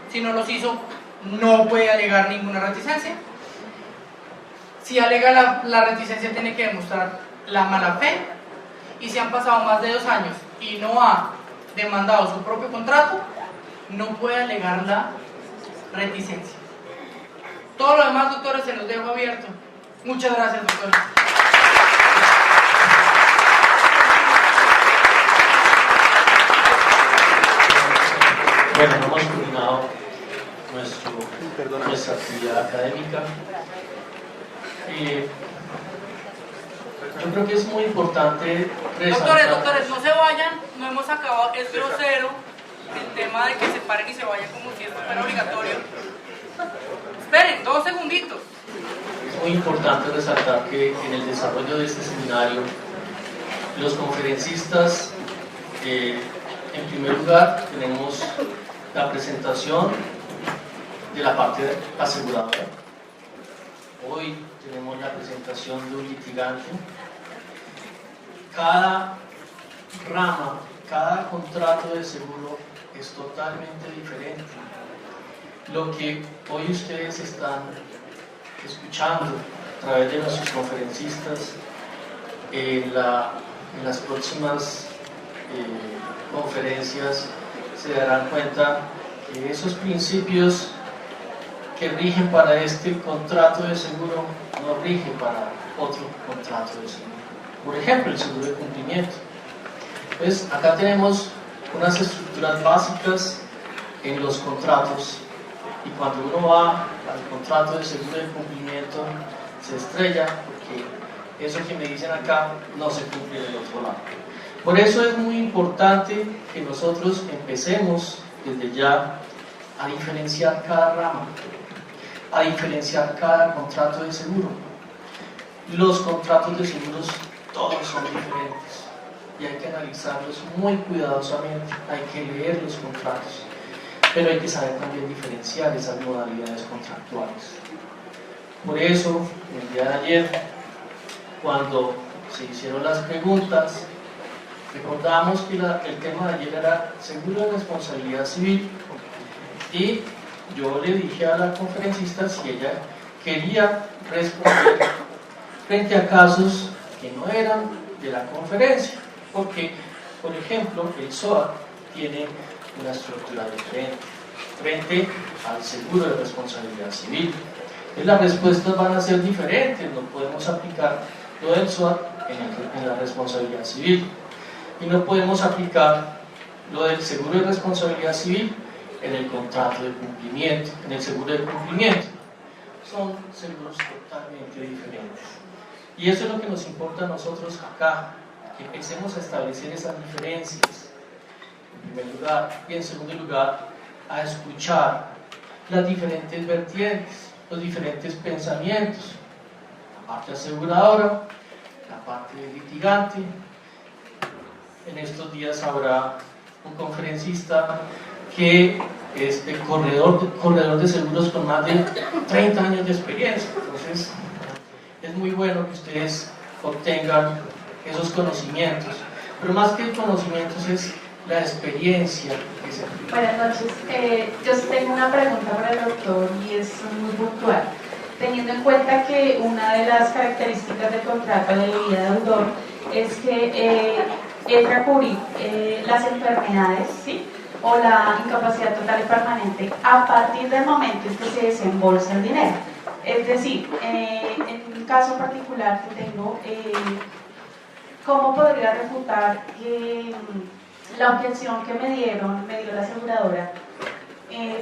Si no los hizo, no puede alegar ninguna reticencia. Si alega la reticencia, tiene que demostrar la mala fe. Y si han pasado más de 2 años y no ha demandado su propio contrato, no puede alegar la reticencia. Todo lo demás, doctores, se los dejo abierto. Muchas gracias, doctores. Bueno, hemos culminado nuestra actividad académica. Yo creo que es muy importante resaltar... Doctores, no se vayan, no hemos acabado, es grosero el tema de que se paren y se vayan como si esto fuera obligatorio. Esperen, 2 segunditos. Es muy importante resaltar que en el desarrollo de este seminario, los conferencistas, en primer lugar, tenemos la presentación de la parte aseguradora. Hoy tenemos la presentación de un litigante. Cada rama, cada contrato de seguro es totalmente diferente. Lo que hoy ustedes están escuchando a través de nuestros conferencistas, en las próximas conferencias se darán cuenta que esos principios que rigen para este contrato de seguro no rigen para otro contrato de seguro. Por ejemplo, el seguro de cumplimiento. Pues acá tenemos unas estructuras básicas en los contratos, y cuando uno va al contrato de seguro de cumplimiento se estrella porque eso que me dicen acá no se cumple del otro lado. Por eso es muy importante que nosotros empecemos desde ya a diferenciar cada rama, a diferenciar cada contrato de seguro. Los contratos de seguros todos son diferentes y hay que analizarlos muy cuidadosamente, hay que leer los contratos, pero hay que saber también diferenciar esas modalidades contractuales. Por eso, el día de ayer, cuando se hicieron las preguntas, recordábamos que el tema de ayer era seguro de responsabilidad civil, y yo le dije a la conferencista si ella quería responder frente a casos que no eran de la conferencia, porque, por ejemplo, el SOAT tiene una estructura diferente frente al seguro de responsabilidad civil. Entonces, las respuestas van a ser diferentes, no podemos aplicar lo del SOAT en la responsabilidad civil, y no podemos aplicar lo del seguro de responsabilidad civil en el contrato de cumplimiento, en el seguro de cumplimiento. Son seguros totalmente diferentes. Y eso es lo que nos importa a nosotros acá, que empecemos a establecer esas diferencias, en primer lugar, y en segundo lugar, a escuchar las diferentes vertientes, los diferentes pensamientos, la parte aseguradora, la parte del litigante. En estos días habrá un conferencista que es el corredor de seguros con más de 30 años de experiencia. Entonces, es muy bueno que ustedes obtengan esos conocimientos, pero más que conocimientos es la experiencia que se tiene. Buenas noches, yo tengo una pregunta para el doctor y es muy puntual. Teniendo en cuenta que una de las características del contrato de vida deudor es que entra a cubrir las enfermedades, ¿sí?, o la incapacidad total y permanente a partir del momento en que se desembolsa el dinero. Es decir, en un caso particular que tengo, ¿cómo podría refutar que la objeción que me dio la aseguradora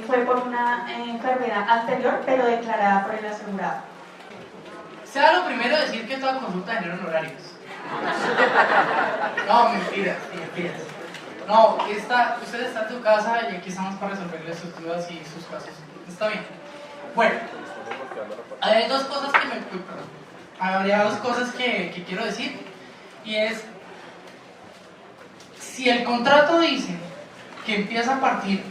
fue por una enfermedad anterior pero declarada por el asegurado? Sea lo primero decir que toda consulta genera honorarios. No, mentiras. No, usted está en su casa y aquí estamos para resolverle sus dudas y sus casos. Está bien. Bueno, habría dos cosas que quiero decir, y es: si el contrato dice que empieza a partir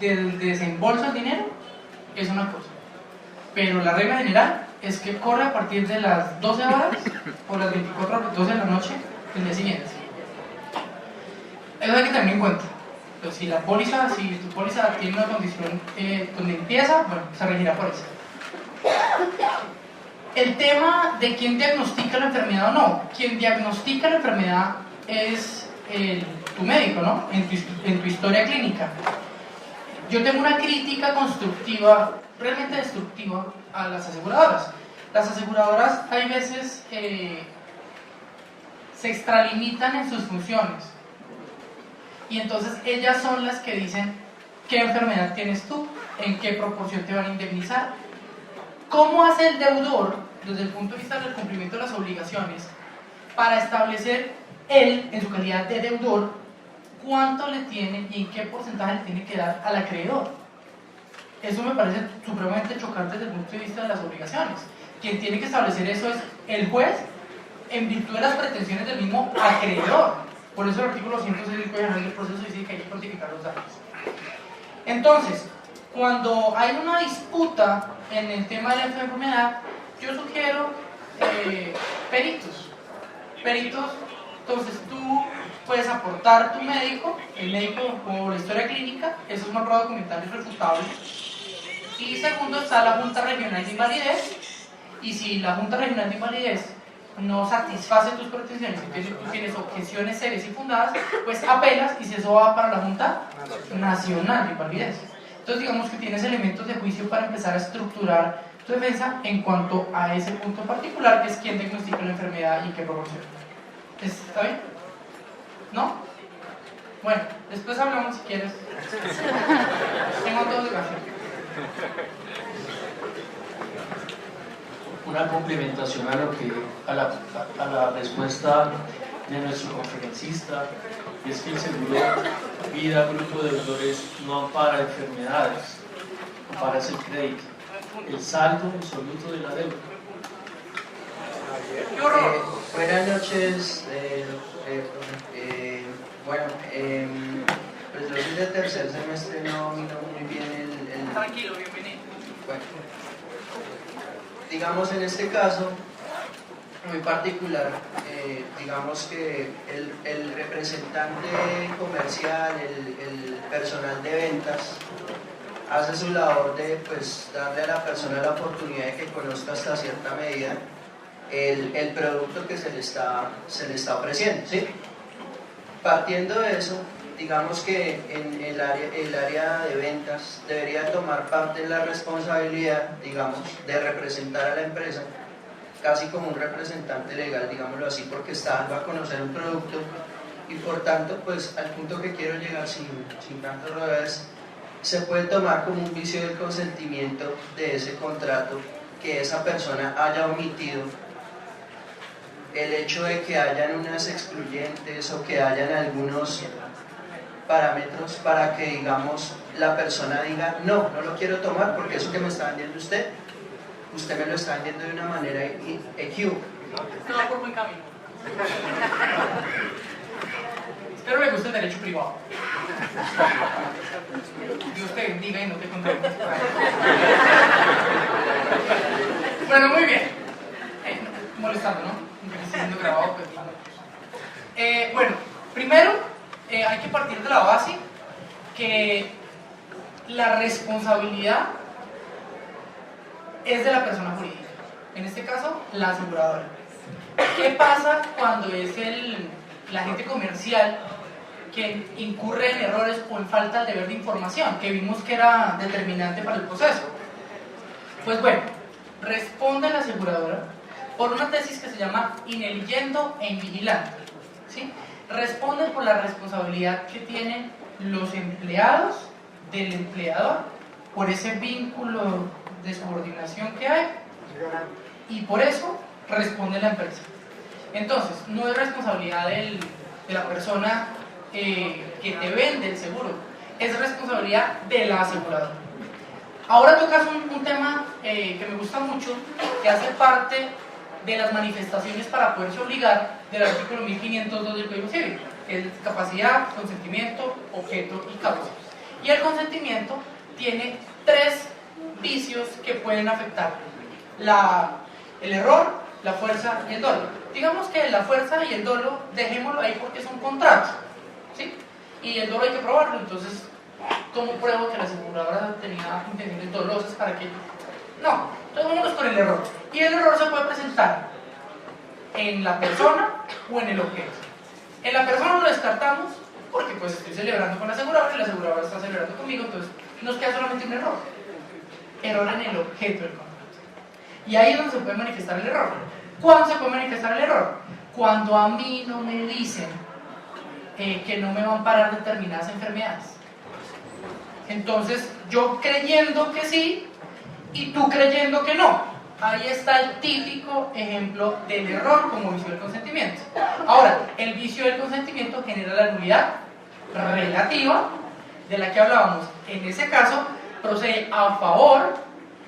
del desembolso del dinero, es una cosa, pero la regla general es que corre a partir de las 12 horas o las 24 horas, 12 de la noche del día siguiente. Eso hay que tener en cuenta. Pero si tu póliza tiene una condición donde empieza, bueno, se regirá por eso. El tema de quién diagnostica la enfermedad o no. Quien diagnostica la enfermedad es tu médico, ¿no? En tu historia clínica. Yo tengo una crítica constructiva, realmente destructiva, a las aseguradoras. Las aseguradoras hay veces se extralimitan en sus funciones, y entonces ellas son las que dicen qué enfermedad tienes tú, en qué proporción te van a indemnizar, cómo hace el deudor, desde el punto de vista del cumplimiento de las obligaciones, para establecer él, en su calidad de deudor, cuánto le tiene y en qué porcentaje le tiene que dar al acreedor. Eso me parece supremamente chocante desde el punto de vista de las obligaciones. Quien tiene que establecer eso es el juez, en virtud de las pretensiones del mismo acreedor. Por eso el artículo 106 del Código General del Proceso dice que hay que cuantificar los daños. Entonces, cuando hay una disputa en el tema de la enfermedad, yo sugiero peritos. Entonces tú puedes aportar tu médico, el médico o la historia clínica, eso es una prueba documental irrefutable. Y segundo está la Junta Regional de Invalidez, y si la Junta Regional de Invalidez no satisface tus pretensiones, entonces tú tienes objeciones serias y fundadas, pues apelas y eso va para la Junta Nacional de Invalidez. Entonces digamos que tienes elementos de juicio para empezar a estructurar tu defensa en cuanto a ese punto particular, que es quién diagnostica la enfermedad y en qué proporción. ¿Está bien? ¿No? Bueno, después hablamos si quieres. Tengo todo de café. Una complementación a la respuesta de nuestro conferencista, y es que el seguro vida grupo de deudores no ampara enfermedades, ampara el crédito, el saldo absoluto de la deuda. Buenas noches, bueno, pues yo soy del tercer semestre, no miro muy bien el... Tranquilo, bienvenido. Bueno, digamos en este caso muy particular, digamos que el representante comercial, el personal de ventas, hace su labor de pues darle a la persona la oportunidad de que conozca hasta cierta medida el producto que se le está ofreciendo, ¿sí? Partiendo de eso, digamos que en el área de ventas debería tomar parte en la responsabilidad, digamos, de representar a la empresa, casi como un representante legal, digámoslo así, porque está dando a conocer un producto y por tanto, pues al punto que quiero llegar sin tantos rodeos, se puede tomar como un vicio del consentimiento de ese contrato que esa persona haya omitido el hecho de que hayan unas excluyentes o que hayan algunos parámetros para que, digamos, la persona diga no lo quiero tomar porque eso que me está vendiendo usted me lo está vendiendo de una manera equívoca. Usted va por buen camino. Espero le guste el derecho privado. Dios te bendiga y no te condene. Bueno, muy bien. Molestando, ¿no? Está siendo grabado, pues, bueno, primero hay que partir de la base que la responsabilidad es de la persona jurídica, en este caso la aseguradora. ¿Qué pasa cuando es el agente comercial que incurre en errores o en falta de deber de información, que vimos que era determinante para el proceso? Pues bueno, responde la aseguradora por una tesis que se llama ineligiendo e invigilando, ¿sí? Responden por la responsabilidad que tienen los empleados del empleador por ese vínculo de subordinación que hay, y por eso responde la empresa. Entonces, no es responsabilidad de la persona que te vende el seguro, es responsabilidad de la aseguradora. Ahora tocas un tema que me gusta mucho, que hace parte de las manifestaciones para poderse obligar del artículo 1502 del Código Civil, que es capacidad, consentimiento, objeto y causa. Y el consentimiento tiene tres vicios que pueden afectar: el error, la fuerza y el dolo. Digamos que la fuerza y el dolo dejémoslo ahí porque es un contrato, ¿sí? Y el dolo hay que probarlo. Entonces, ¿cómo pruebo que la aseguradora tenía intenciones dolosas para que...? No, entonces vámonos con el error. Y el error se puede presentar en la persona o en el objeto. En la persona lo descartamos porque pues estoy celebrando con la aseguradora y la aseguradora está celebrando conmigo, entonces nos queda solamente un error. Error en el objeto del contrato. Y ahí es donde se puede manifestar el error. ¿Cuándo se puede manifestar el error? Cuando a mí no me dicen que no me van a parar determinadas enfermedades. Entonces, yo creyendo que sí y tú creyendo que no. Ahí está el típico ejemplo del error como vicio del consentimiento. Ahora, el vicio del consentimiento genera la nulidad relativa de la que hablábamos. En ese caso, procede a favor,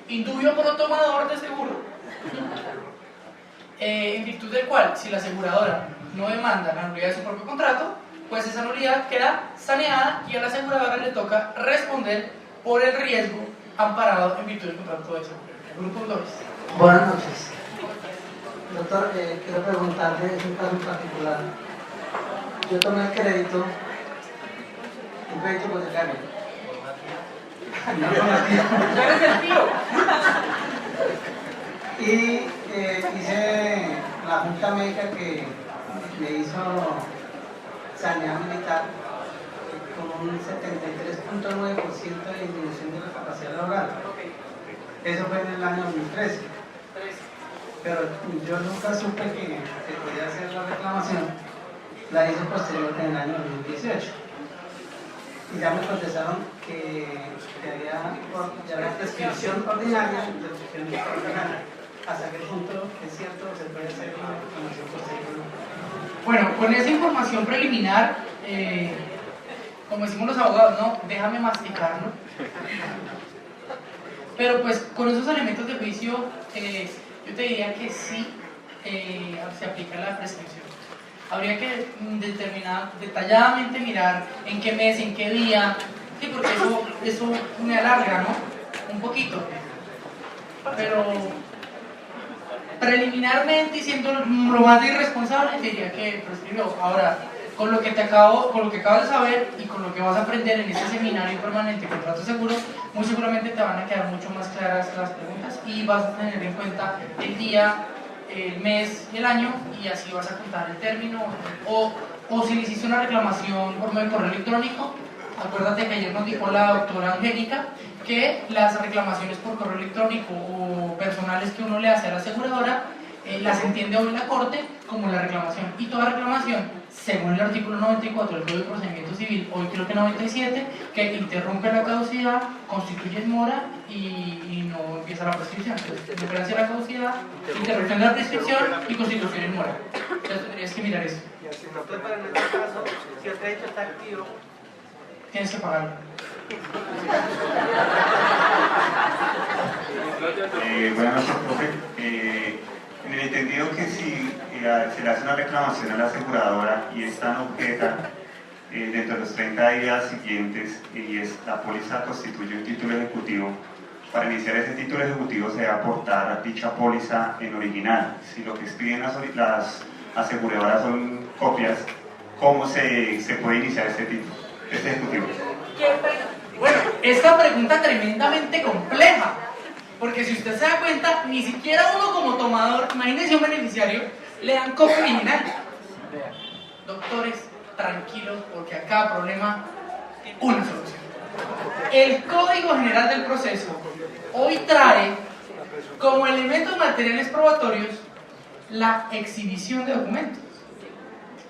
indubio pro tomador de seguro, en virtud del cual, si la aseguradora no demanda la nulidad de su propio contrato, pues esa nulidad queda saneada y a la aseguradora le toca responder por el riesgo amparado en virtud del contrato de seguro. Grupo Dolores. Buenas noches. Doctor, quiero preguntarle un caso en particular. Yo tomé el crédito, un crédito hipotecario. ¿Tú eres el tío? Y hice la junta médica que me hizo sanidad militar con un 73.9% de disminución de la capacidad laboral. Eso fue en el año 2013. Pero yo nunca supe que podía hacer la reclamación. La hice posterior en el año 2018. Y ya me contestaron que había prescripción ordinaria y prescripción extraordinaria. ¿Hasta qué punto es cierto se puede hacer una reclamación posterior? Bueno, con esa información preliminar, como decimos los abogados, no, déjame masticarlo. Pero pues con esos elementos de juicio, yo te diría que sí se aplica la prescripción. Habría que determinar, detalladamente mirar en qué mes, en qué día, sí, porque eso me alarga, ¿no? Un poquito. Pero preliminarmente y siendo lo más irresponsable, diría que prescribió. Ahora, con lo que acabas de saber y con lo que vas a aprender en este seminario permanente Contrato Seguro, muy seguramente te van a quedar mucho más claras las preguntas y vas a tener en cuenta el día, el mes y el año, y así vas a contar el término. O si le hiciste una reclamación por medio de correo electrónico, acuérdate que ayer nos dijo la doctora Angélica que las reclamaciones por correo electrónico o personales que uno le hace a la aseguradora las entiende hoy la Corte como la reclamación, y toda reclamación, según el artículo 94 del Código de Procedimiento Civil, hoy creo que 97, que interrumpe la caducidad, constituye mora y no empieza la prescripción. Entonces, diferencia de la caducidad, interrupción de la prescripción y constitución en mora. Entonces tendrías que mirar eso. Entonces, pero en este caso, si el crédito está activo, Tienes que pagarlo. Buenas noches, profe. En el entendido que si se le hace una reclamación a la aseguradora y esta no objeta dentro de los 30 días siguientes y la póliza constituye un título ejecutivo, para iniciar ese título ejecutivo se debe aportar dicha póliza en original. Si lo que piden las aseguradoras son copias, ¿cómo se puede iniciar este título, este ejecutivo? Bueno, esta pregunta tremendamente compleja, porque si usted se da cuenta, ni siquiera uno como tomador, imagínese un beneficiario, le dan copia original. Doctores, tranquilos, porque a cada problema una solución. El Código General del Proceso hoy trae como elementos materiales probatorios la exhibición de documentos,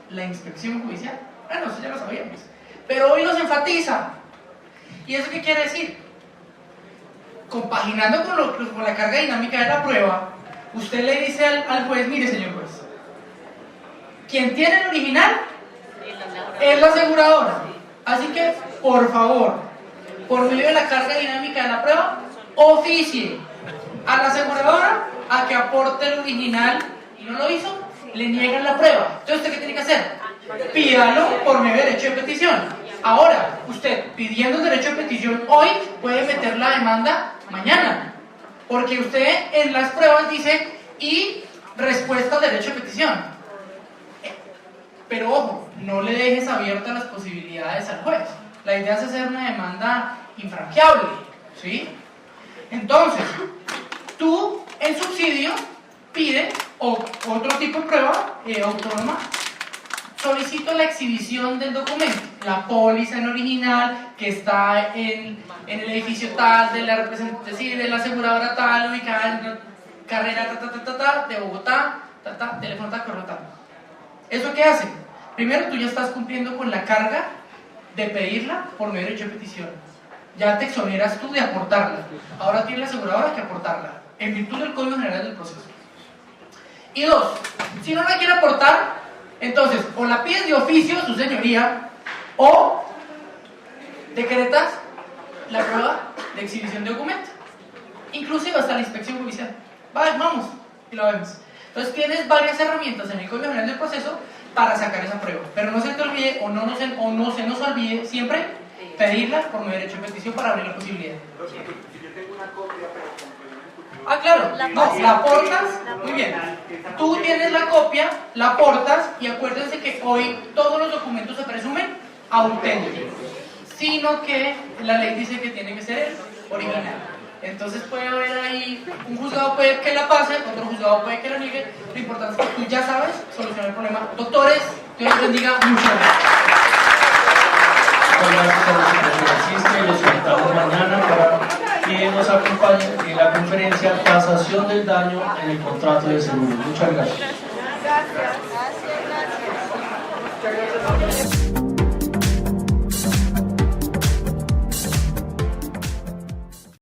la inspección judicial. Bueno, eso ya lo sabíamos, pero hoy nos enfatiza. ¿Y eso qué quiere decir? Compaginando con la carga dinámica de la prueba, usted le dice al juez: mire, señor juez, quien tiene el original es la aseguradora, así que por favor, por medio de la carga dinámica de la prueba, oficie a la aseguradora a que aporte el original, y no lo hizo, le niegan la prueba. Entonces, ¿usted qué tiene que hacer? Pídalo por medio de derecho de petición. Ahora, usted pidiendo el derecho de petición hoy puede meter la demanda mañana, porque usted en las pruebas dice y respuesta al derecho de petición. Pero ojo, no le dejes abiertas las posibilidades al juez. La idea es hacer una demanda infranqueable, ¿sí? Entonces, tú en subsidio pide otro tipo de prueba autónoma. Solicito la exhibición del documento, la póliza en original que está en el edificio tal, de la representación de la aseguradora tal, ubicada en carrera de Bogotá, teléfono tal, correo tal. ¿Eso qué hace? Primero, tú ya estás cumpliendo con la carga de pedirla por medio de derecho de petición. ya te exoneras tú de aportarla. Ahora tiene la aseguradora que aportarla, en virtud del Código General del Proceso. Y dos, si no la quiere aportar, entonces o la pides de oficio, su señoría, o decretas la prueba de exhibición de documento, inclusive hasta la inspección judicial. Vamos, y lo vemos. Entonces tienes varias herramientas en el Código General del Proceso para sacar esa prueba, pero no se te olvide o no se nos olvide siempre pedirla por medio de derecho de petición para abrir la posibilidad. Ah, claro, no, la aportas, muy bien. Tú tienes la copia, la aportas y acuérdense que hoy todos los documentos se presumen auténticos, sino que la ley dice que tiene que ser original. Entonces puede haber ahí, un juzgado puede que la pase, otro juzgado puede que la niegue. Lo importante es que tú ya sabes solucionar el problema. Doctores, Dios les bendiga, muchas gracias. Muchas gracias a los que asisten. Los invitamos mañana para que nos acompañen en la conferencia Tasación del daño en el contrato de seguro. Muchas gracias. Gracias.